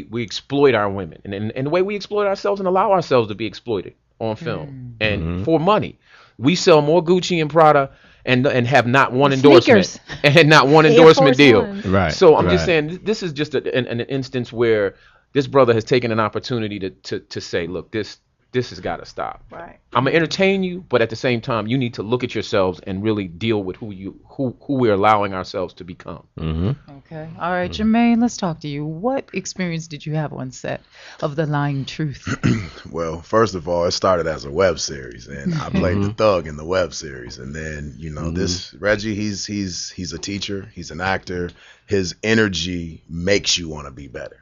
we exploit our women and the way we exploit ourselves and allow ourselves to be exploited on film and for money. We sell more Gucci and Prada and have not one endorsement and not one endorsement deal. Right. So I'm just saying, this is just an instance where this brother has taken an opportunity to say, look, this has got to stop. Right. I'm gonna entertain you, but at the same time, you need to look at yourselves and really deal with who we're allowing ourselves to become. Okay. All right, Jermaine, let's talk to you. What experience did you have on set of The Lying Truth? Well, first of all, it started as a web series, and I played the thug in the web series. And then, this Reggie, he's a teacher, he's an actor. His energy makes you want to be better.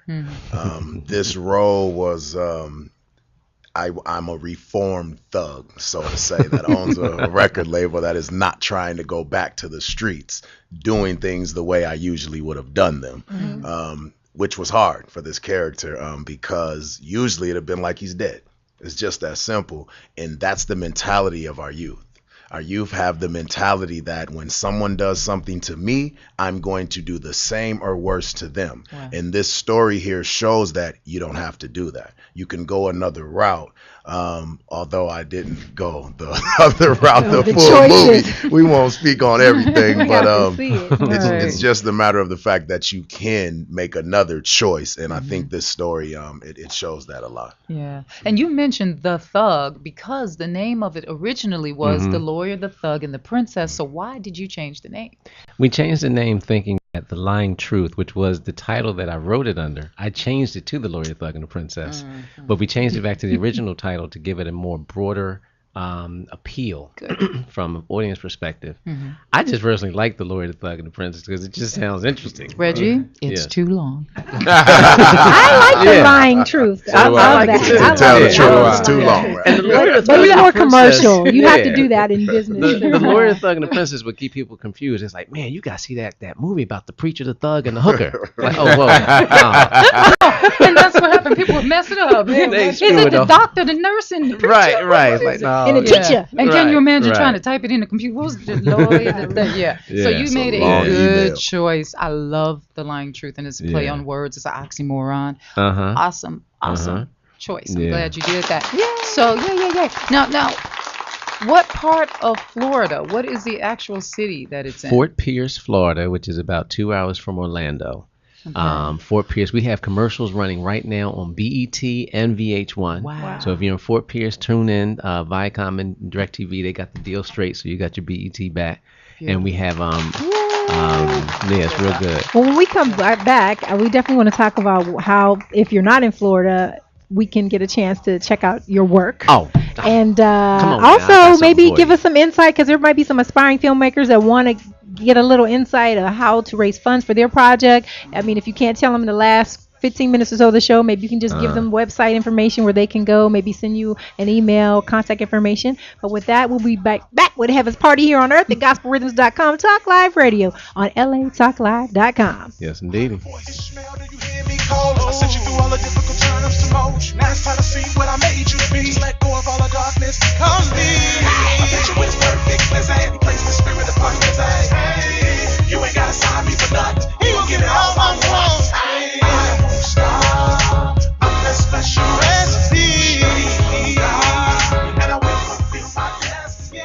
This role was I'm a reformed thug, so to say, that owns a record label that is not trying to go back to the streets doing things the way I usually would have done them, which was hard for this character because usually it'd have been like he's dead. It's just that simple. And that's the mentality of our youth. Our youth have the mentality that when someone does something to me, I'm going to do the same or worse to them. Wow. And this story here shows that you don't have to do that. You can go another route. Although I didn't go the other route, Oh, the the full choices. movie. We won't speak on everything, We but have to see it. it's just a matter of the fact that you can make another choice, and I think this story it shows that a lot. Yeah. And you mentioned The Thug because the name of it originally was The Lawyer, the Thug, and the Princess. So why did you change the name? We changed the name thinking that The Lying Truth, which was the title that I wrote it under, I changed it to The Lawyer, Thug, and the Princess. But we changed it back to the original title to give it a more broader appeal from an audience perspective. I just personally like The Lawyer, the Thug, and the Princess because it just sounds interesting. Reggie, it's Yes. too long. I like the lying truth. I love that. To I tell love the that. truth, it's too long. And the Lawyer, the But Thug, it's and the more Princess- commercial. You have Yeah. to do that in business. The Lawyer, the Thug, and the Princess would keep people confused. It's like, man, you gotta see that movie about the preacher, the thug, and the hooker. Like, oh, whoa, And that's what happened. People would mess it up. They Is screw it it the up. doctor, the nurse, and the preacher? Right. What Like, is it? no, And the yeah. teacher. And can you imagine Right. trying to type it in the computer? What was the lawyer? Yeah. So Yeah, you it's a made a long good email. choice. I love The Lying Truth, and it's a play Yeah. on words. It's an oxymoron. Uh-huh. Awesome Uh-huh. choice. I'm Yeah. glad you did that. So, yeah. Now, what part of Florida? What is the actual city that it's in? Fort Pierce, Florida, which is about 2 hours from Orlando. Fort Pierce, we have commercials running right now on BET and VH1. Wow. So if you're in Fort Pierce, tune in. Viacom and DirecTV, they got the deal straight, so you got your BET back. And we have, it's real good. Well, when we come back, we definitely want to talk about how, if you're not in Florida, we can get a chance to check out your work. Oh. And on, man. I got also something maybe for give you. us some insight, because there might be some aspiring filmmakers that want to get a little insight of how to raise funds for their project. I mean, if you can't tell them in the last 15 minutes or so of the show, maybe you can just give them website information where they can go, maybe send you an email, contact information. But with that, we'll be back with Heaven's Party here on Earth at GospelRhythms.com, Talk Live Radio on LATalkLive.com. Yes, indeed. I sent you through all the difficult times to mold. Now it's time to see what I made you be. Just let go of all the darkness. Come be. I picture with perfect pleasant. Place the spirit upon your day. Hey, you ain't gotta sign me for nothing. He gon' give me all my wants. Hey, I won't stop. I'm that special recipe. And I will fulfill my destiny.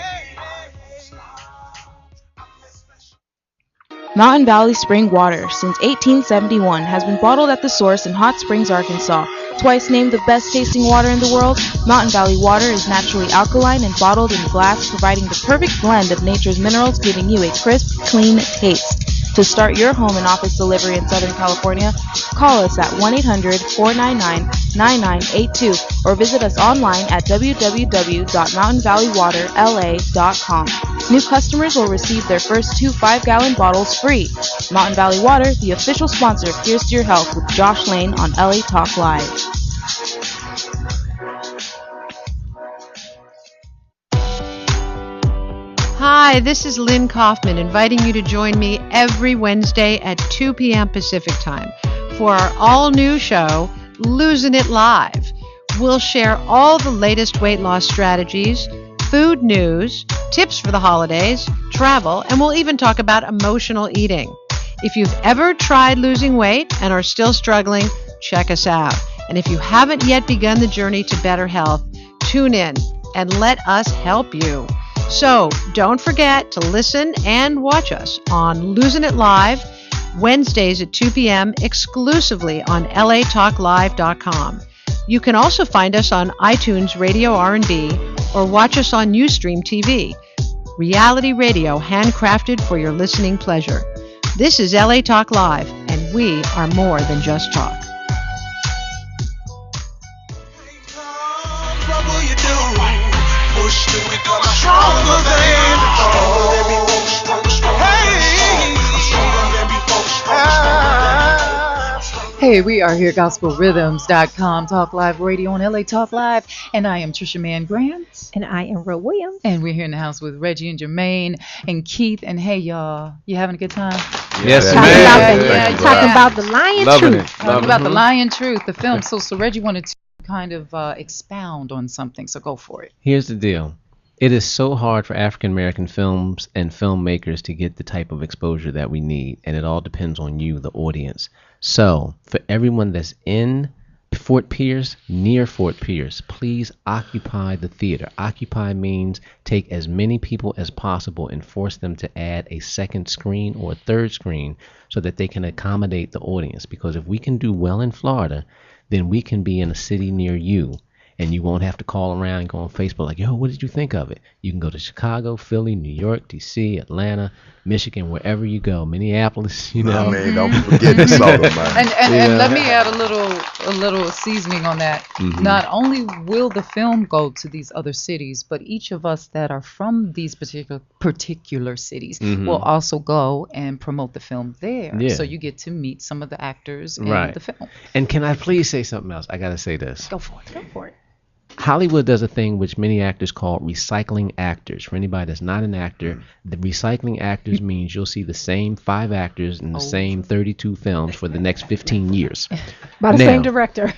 Mountain Valley Spring Water, since 1871, has been bottled at the source in Hot Springs, Arkansas. Twice named the best tasting water in the world, Mountain Valley water is naturally alkaline and bottled in glass, providing the perfect blend of nature's minerals, giving you a crisp, clean taste. To start your home and office delivery in Southern California, call us at 1-800-499-9982 or visit us online at www.mountainvalleywaterla.com. New customers will receive their first 2 5-gallon bottles free. Mountain Valley Water, the official sponsor of Here's to Your Health with Josh Lane on LA Talk Live. Hi, this is Lynn Kaufman inviting you to join me every Wednesday at 2 p.m. Pacific Time for our all-new show, Losing It Live. We'll share all the latest weight loss strategies, food news, tips for the holidays, travel, and we'll even talk about emotional eating. If you've ever tried losing weight and are still struggling, check us out. And if you haven't yet begun the journey to better health, tune in and let us help you. So don't forget to listen and watch us on Losing It Live, Wednesdays at 2 p.m. exclusively on latalklive.com. You can also find us on iTunes Radio R&B or watch us on Ustream TV. Reality radio handcrafted for your listening pleasure. This is LA Talk Live, and we are more than just talk. What will you do? Push through it, I'm stronger than before. Hey, I'm stronger than before. Hey, we are here, GospelRhythms.com, Talk Live Radio on LA Talk Live, and I am Trisha Mann Grant. And I am Ro Williams. And we're here in the house with Reggie and Jermaine and Keith. And hey, y'all, you having a good time? Yes, Talking about the Lion Truth. Talking about the Lion Truth, the film. So Reggie wanted to kind of expound on something, so go for it. Here's the deal. It is so hard for African American films and filmmakers to get the type of exposure that we need, and it all depends on you, the audience. So, for everyone that's in Fort Pierce, near Fort Pierce, please occupy the theater. Occupy means take as many people as possible and force them to add a second screen or a third screen so that they can accommodate the audience. Because if we can do well in Florida, then we can be in a city near you. And you won't have to call around and go on Facebook like, yo, what did you think of it? You can go to Chicago, Philly, New York, D.C., Atlanta, Michigan, wherever you go, Minneapolis, you know. I mean, don't forget the soda, man. And let me add a little seasoning on that. Mhm. Not only will the film go to these other cities, but each of us that are from these particular cities Mhm. will also go and promote the film there. Yeah. So you get to meet some of the actors in Right. the film. And can I please say something else? I got to say this. Go for it. Go for it. Hollywood does a thing which many actors call recycling actors. For anybody that's not an actor, the recycling actors means you'll see the same 5 actors in the same 32 films for the next 15 years. By the same director.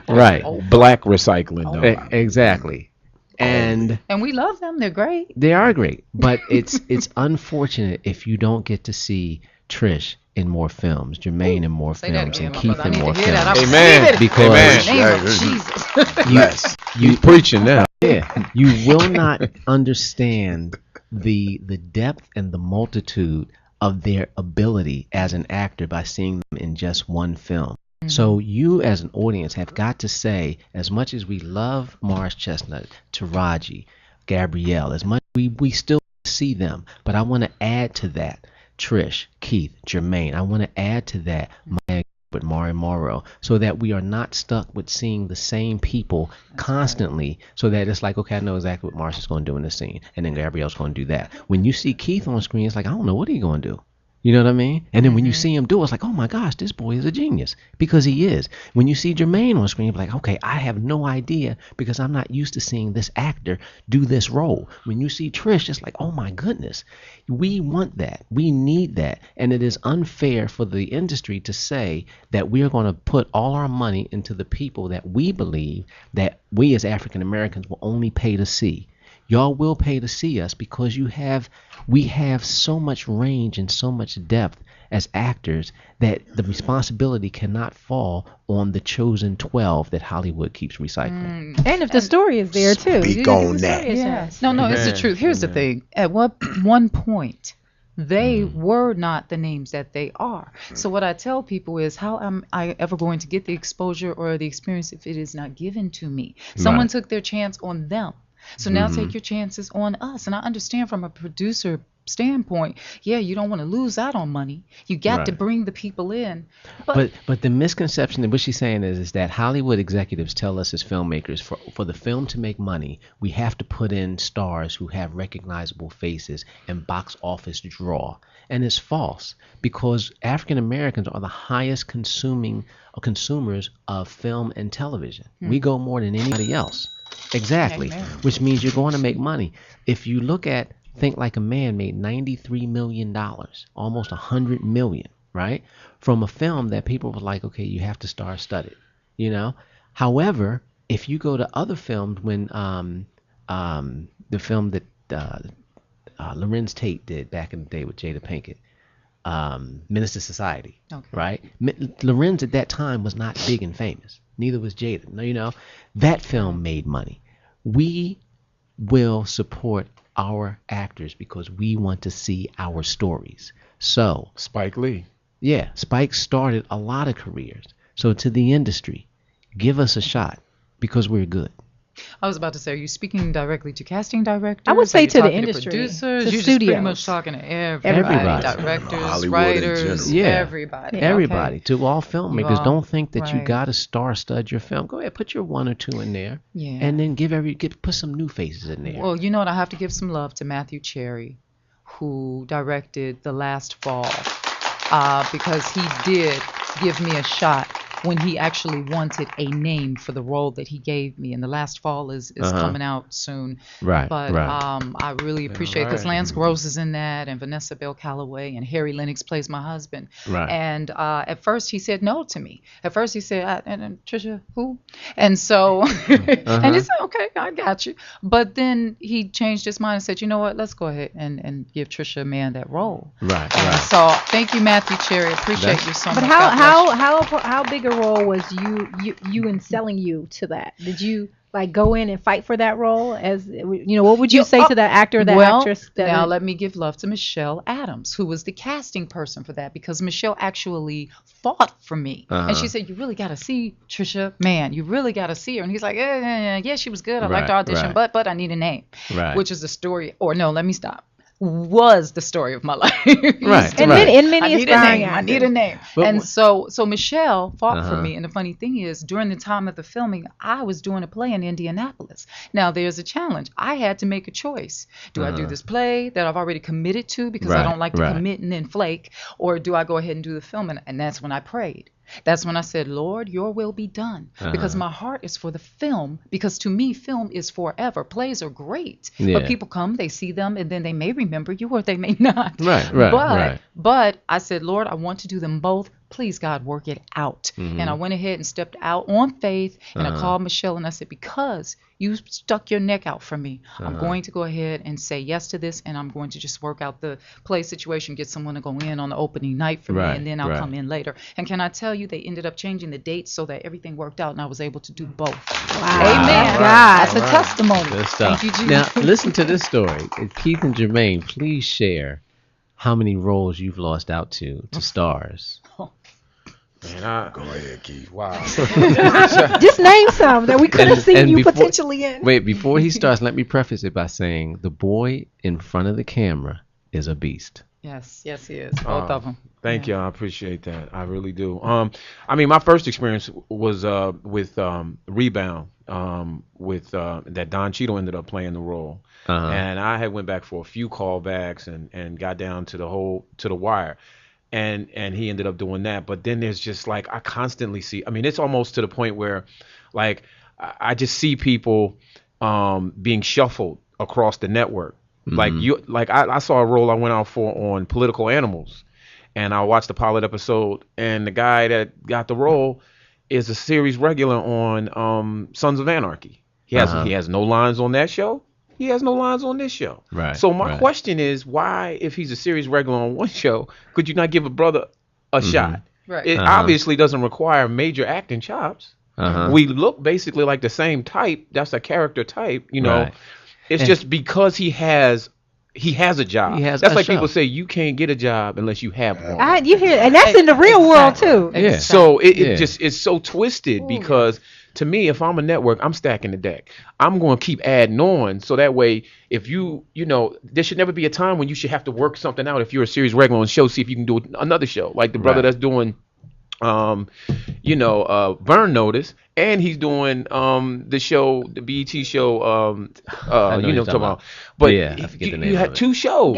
Right. Black recycling, though. Exactly. And we love them. They're great. they are great, but it's unfortunate if you don't get to see Trish in more films, Jermaine in more Say that films, again, and my Keith brother. I in need more to hear that. I films. receive it. Because In the name of Jesus. Yes. You preaching now. Yeah, you will not understand the depth and the multitude of their ability as an actor by seeing them in just one film. So you as an audience have got to say, as much as we love Morris Chestnut, Taraji, Gabrielle, as much we still see them, but I want to add to that Trish, Keith, Jermaine. I want to add to that Maya with Mari Morrow, so that we are not stuck with seeing the same people constantly, so that it's like, okay, I know exactly what Marsha's going to do in this scene, and then Gabrielle's going to do that. When you see Keith on screen, it's like, I don't know what he's going to do. You know what I mean? And then when you see him do it, it's like, oh my gosh, this boy is a genius, because he is. When you see Jermaine on screen, you're like, okay, I have no idea, because I'm not used to seeing this actor do this role. When you see Trish, it's like, oh my goodness, we want that. We need that. And it is unfair for the industry to say that we are going to put all our money into the people that we believe that we as African Americans will only pay to see. Y'all will pay to see us because we have so much range and so much depth as actors that the responsibility cannot fall on the chosen 12 that Hollywood keeps recycling. And if the story is there too. Speak on that. Yes. No, it's the truth. Here's the thing. At one point, they were not the names that they are. So what I tell people is, how am I ever going to get the exposure or the experience if it is not given to me? Someone took their chance on them. So now take your chances on us. And I understand from a producer standpoint, yeah, you don't want to lose out on money. You got to bring the people in. But the misconception that what she's saying is that Hollywood executives tell us as filmmakers, for the film to make money, we have to put in stars who have recognizable faces and box office draw. And it's false, because African Americans are the highest consumers of film and television. We go more than anybody else. Exactly. Which means you're going to make money. If you look at Think Like a Man made $93 million, almost $100 million, right? From a film that people were like, okay, you have to star studded, you know? However, if you go to other films, when the film that Lorenz Tate did back in the day with Jada Pinkett, Minister Society, right? Lorenz at that time was not big and famous. Neither was Jada. No, you know, that film made money. We will support our actors because we want to see our stories. So Spike Lee. Yeah, Spike started a lot of careers. So to the industry, give us a shot because we're good. I was about to say, are you speaking directly to casting directors? I would say Are you to the talking industry, producers. to You're just studios. pretty much talking to Everybody. directors, Hollywood in writers, general. everybody. Everybody. Okay. To all filmmakers, all- don't think that you right. got to star-stud your film. Go ahead, put your 1 or 2 in there, Yeah. and then put some new faces in there. Well, you know what? I have to give some love to Matthew Cherry, who directed The Last Fall, because he did give me a shot when he actually wanted a name for the role that he gave me. And The Last Fall is coming out soon. Right, But right. I really appreciate because Lance Gross is in that, and Vanessa Bell Calloway, and Harry Lennox plays my husband. Right. And at first he said no to me. At first he said, and Trisha, who? And so, and he said, okay, I got you. But then he changed his mind and said, you know what, let's go ahead and give Trisha Mann that role. Right, And right. so thank you, Matthew Cherry. Appreciate you so But much. how God bless you. how big bigger role was you and selling you to that? Did you like go in and fight for that role? As what would you say to that actor, that actress? Now let me give love to Michelle Adams, who was the casting person for that, because Michelle actually fought for me, and she said, "You really got to see Trisha, man. You really got to see her." And he's like, "Yeah, she was good. I liked the audition, but I need a name," which is the story. Or no, let me stop. Was the story of my life. Right. And many aspiring actors. I need a name. And so Michelle fought for me. And the funny thing is, during the time of the filming, I was doing a play in Indianapolis. Now there's a challenge. I had to make a choice. Do I do this play that I've already committed to because I don't like to commit and then flake, or do I go ahead and do the film? And that's when I prayed. That's when I said, Lord, your will be done, because my heart is for the film, because to me, film is forever. Plays are great, but people come, they see them, and then they may remember you or they may not. But I said, Lord, I want to do them both. Please, God, work it out. And I went ahead and stepped out on faith, and I called Michelle and I said, because you stuck your neck out for me, I'm going to go ahead and say yes to this, and I'm going to just work out the play situation, get someone to go in on the opening night for me, and then I'll come in later. And can I tell you, they ended up changing the dates so that everything worked out, and I was able to do both. Wow. Amen. That's a testimony. Good stuff. Thank you, Jesus. Now, listen to this story. Keith and Jermaine, please share how many roles you've lost out to stars. Man, go ahead, Keith. Wow. Just name some that we could have seen you potentially in. Wait, before he starts, let me preface it by saying the boy in front of the camera is a beast. Yes, he is. Both of them. Thank you. I appreciate that. I really do. I mean, my first experience was with Rebound, with that Don Cheadle ended up playing the role, and I had went back for a few callbacks and got down to the wire. And he ended up doing that. But then there's just like, I constantly see, I mean, it's almost to the point where like I just see people being shuffled across the network. Like I saw a role I went out for on Political Animals, and I watched the pilot episode, and the guy that got the role is a series regular on Sons of Anarchy. He has no lines on that show. He has no lines on this show. Right. So my question is, why, if he's a series regular on one show, could you not give a brother a shot? Right. It obviously doesn't require major acting chops. We look basically like the same type. That's a character type, you know. It's just because he has a job. That's like people say you can't get a job unless you have one. You hear, and that's in the real world too. Yeah. So it just it's so twisted because to me, if I'm a network, I'm stacking the deck. I'm going to keep adding on, so that way, if you know, there should never be a time when you should have to work something out. If you're a series regular on show, see if you can do another show, like the brother that's doing, Burn Notice, and he's doing the show, the BET show, you know what I'm talking about. But I forget the name. You had two shows.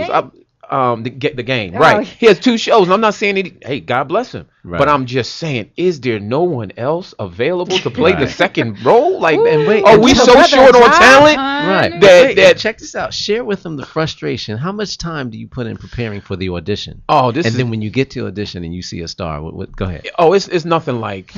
The game, Oh, right? He has two shows, and I'm not saying it. Hey, God bless him, Right. but I'm just saying, is there no one else available to play the second role? Like, And wait, are and we give so a short on talent? Right. That check this out. Share with them the frustration. How much time do you put in preparing for the audition? Then when you get to audition and you see a star, what go ahead. Oh, it's nothing like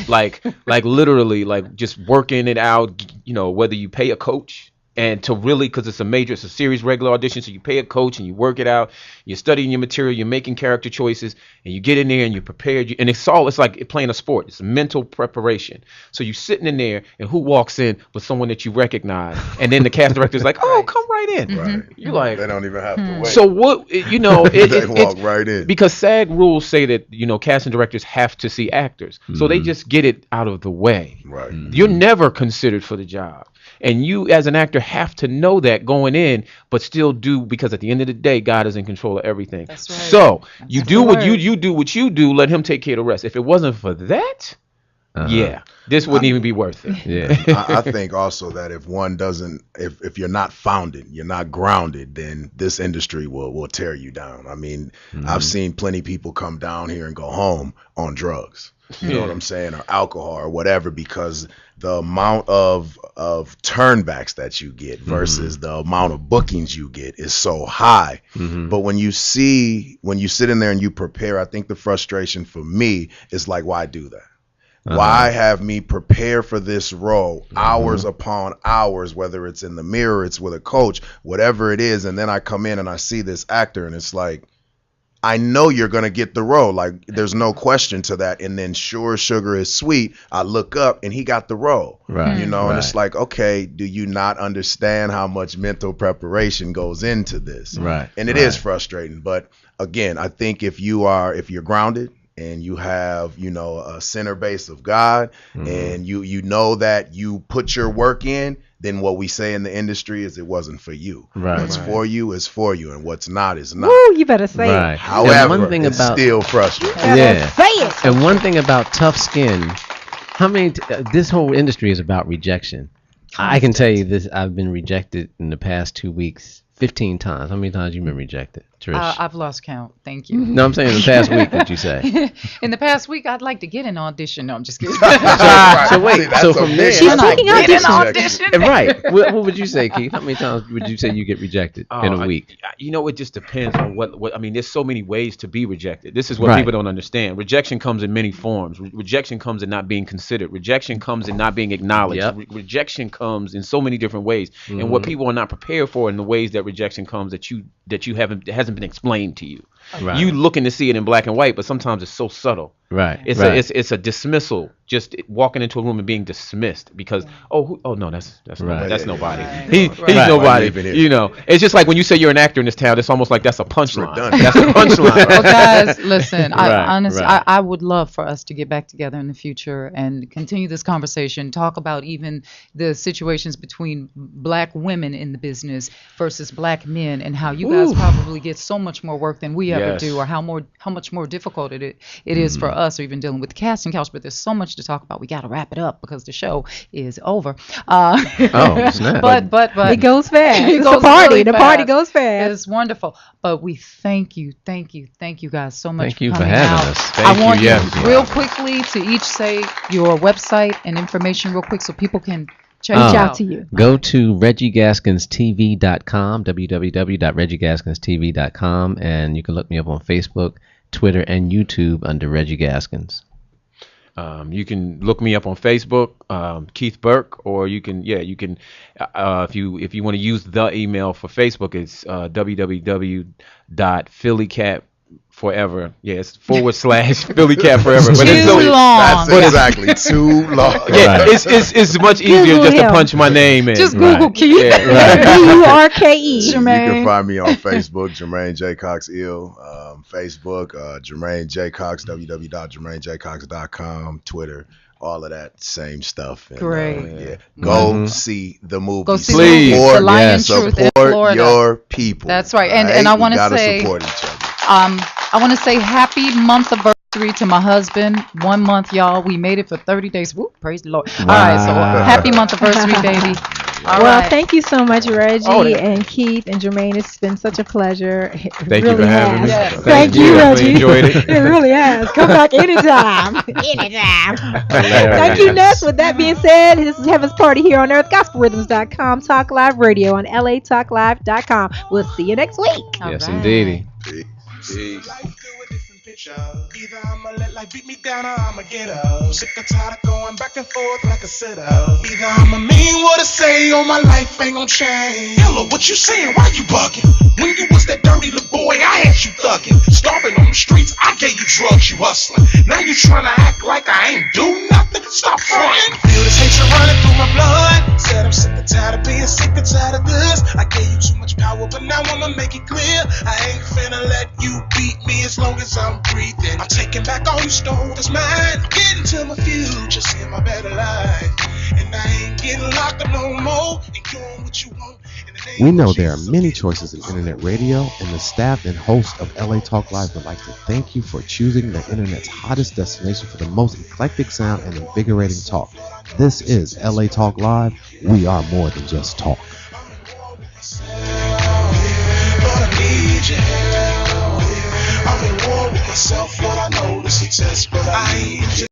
literally like just working it out. You know, whether you pay a coach. And to really, because it's a series regular audition, so you pay a coach and you work it out. You're studying your material, you're making character choices, and you get in there and you're prepared. And it's like playing a sport. It's a mental preparation. So you're sitting in there, and who walks in but someone that you recognize? And then the cast director's like, "Oh, come right in." Right. You're like, they don't even have to wait. So what? You know, they walk right in because SAG rules say that casting directors have to see actors, so they just get it out of the way. Right. You're never considered for the job. And you, as an actor, have to know that going in, but still do, because at the end of the day, God is in control of everything. That's right. So you do what you do what you do. Let Him take care of the rest. If it wasn't for that, this wouldn't even be worth it. Yeah. I think also that if one doesn't, if you're not founded, you're not grounded, then this industry will tear you down. I mean, I've seen plenty of people come down here and go home on drugs. You know what I'm saying, or alcohol or whatever, because the amount of turnbacks that you get versus the amount of bookings you get is so high. But when you sit in there and you prepare, I think the frustration for me is like, why do that? Why have me prepare for this role hours upon hours, whether it's in the mirror, it's with a coach, whatever it is, and then I come in and I see this actor and it's like, I know you're going to get the role. Like, there's no question to that. And then Sure Sugar is Sweet. I look up and he got the role. Right. You know, right. and it's like, okay, do you not understand how much mental preparation goes into this? Right. And it is frustrating. But again, I think if you're grounded and you have, you know, a center base of God, and you know that you put your work in, then what we say in the industry is it wasn't for you. Right. What's for you is for you, and what's not is not. Woo, you better say Right. it. However, one thing it's about- still frustrating. Yeah. Say it. And one thing about tough skin, how many? This whole industry is about rejection. I can tell you this: I've been rejected in the past 2 weeks 15 times. How many times you been rejected, Trish? I've lost count. Thank you. No, I'm saying in the past week. What you say? In the past week, I'd like to get an audition. No, I'm just kidding. So wait. So from there, She's seeking audition. right. What would you say, Keith? How many times would you say you get rejected in a week? You know, it just depends on what I mean. There's so many ways to be rejected. This is what Right. people don't understand. Rejection comes in many forms. Rejection comes in not being considered. Rejection comes in not being acknowledged. Yep. Rejection comes in so many different ways. And what people are not prepared for in the ways that rejection comes that hasn't been explained to you. Right. You looking to see it in black and white, but sometimes it's so subtle. Right. It's right. it's a dismissal, just walking into a room and being dismissed because no, that's Right. that's nobody. Right. He's Right. nobody. You know, it's just like when you say you're an actor in this town. It's almost like that's a punchline. redundant. That's a punchline. Well, guys, listen. Right, Honestly, right. I would love for us to get back together in the future and continue this conversation. Talk about even the situations between black women in the business versus black men, and how you guys probably get so much more work than we ever Yes. do, or how much more difficult it is for us, or even dealing with the casting couch. But there's so much to talk about. We got to wrap it up because the show is over. Oh, snap. But It goes fast. It It's goes a party. really The party fast. goes fast. It's wonderful. But we thank you guys so much Thank you for coming having out. us. Thank I want you, yes. you real quickly to each say your website and information real quick so people can check Reach you out out. to you. Go to ReggieGaskinsTV.com, www.ReggieGaskinsTV.com, and you can look me up on Facebook, Twitter, and YouTube under Reggie Gaskins. You can look me up on Facebook, Keith Burke, or you can if you want to use the email for Facebook, it's www.phillycatforever. Yeah, it's / Philly Cat Forever. But it's Too long. That's exactly too long. Yeah, it's much easier Google just to him. punch my name in. Just Google Right. Keith. Yeah, right. Burke. You can Jermaine. find me on Facebook, Jermaine J. Cox Ill. Facebook, Jermaine J. Cox, www.JermaineJCox.com. Twitter, all of that same stuff. And, Great. yeah. Go see the movie. Go see Please. the Support, Lion Truth in support Florida. your people. That's right. And all I We want to gotta say, support each other. I want to say happy month anniversary to my husband. 1 month, y'all. We made it for 30 days. Woo, praise the Lord. All right, so happy month anniversary, baby. All Well, right. thank you so much, Reggie Oh, and Keith and Jermaine. It's been such a pleasure. It Thank you really for having me. has. Yes. Thank you, Definitely Reggie. enjoyed it. It really has. Come back anytime. Anytime. Thank you, Ness. With that being said, this is Heaven's Party here on Earth, GospelRhythms.com, Talk Live Radio on LATalkLive.com. We'll see you next week. All Yes, right. indeedy. Peace. Either I'ma let life beat me down or I'ma get up. Sick and tired of going back and forth like a sit-up. Either I'ma mean what I say or my life ain't gon' change. Hello, what you saying? Why you bugging? When you was that dirty little boy, I had you thugging. Starving on the streets, I gave you drugs, you hustling. Now you tryna act like I ain't do nothing? Stop fronting. Feel this hatred running through my blood. Said I'm sick and tired of being sick and tired of this. I gave you too much power, but now I'ma make it clear. I ain't finna let you beat me as long as I'm breathing. I'm taking back all you stole that's mine. I'm getting to my future, seeing my better life. And I ain't getting locked up no more. And doing what you want. In the name We of know there are Jesus. many choices in internet radio, and the staff and host of LA Talk Live would like to thank you for choosing the internet's hottest destination for the most eclectic sound and invigorating talk. This is LA Talk Live. We are more than just talk.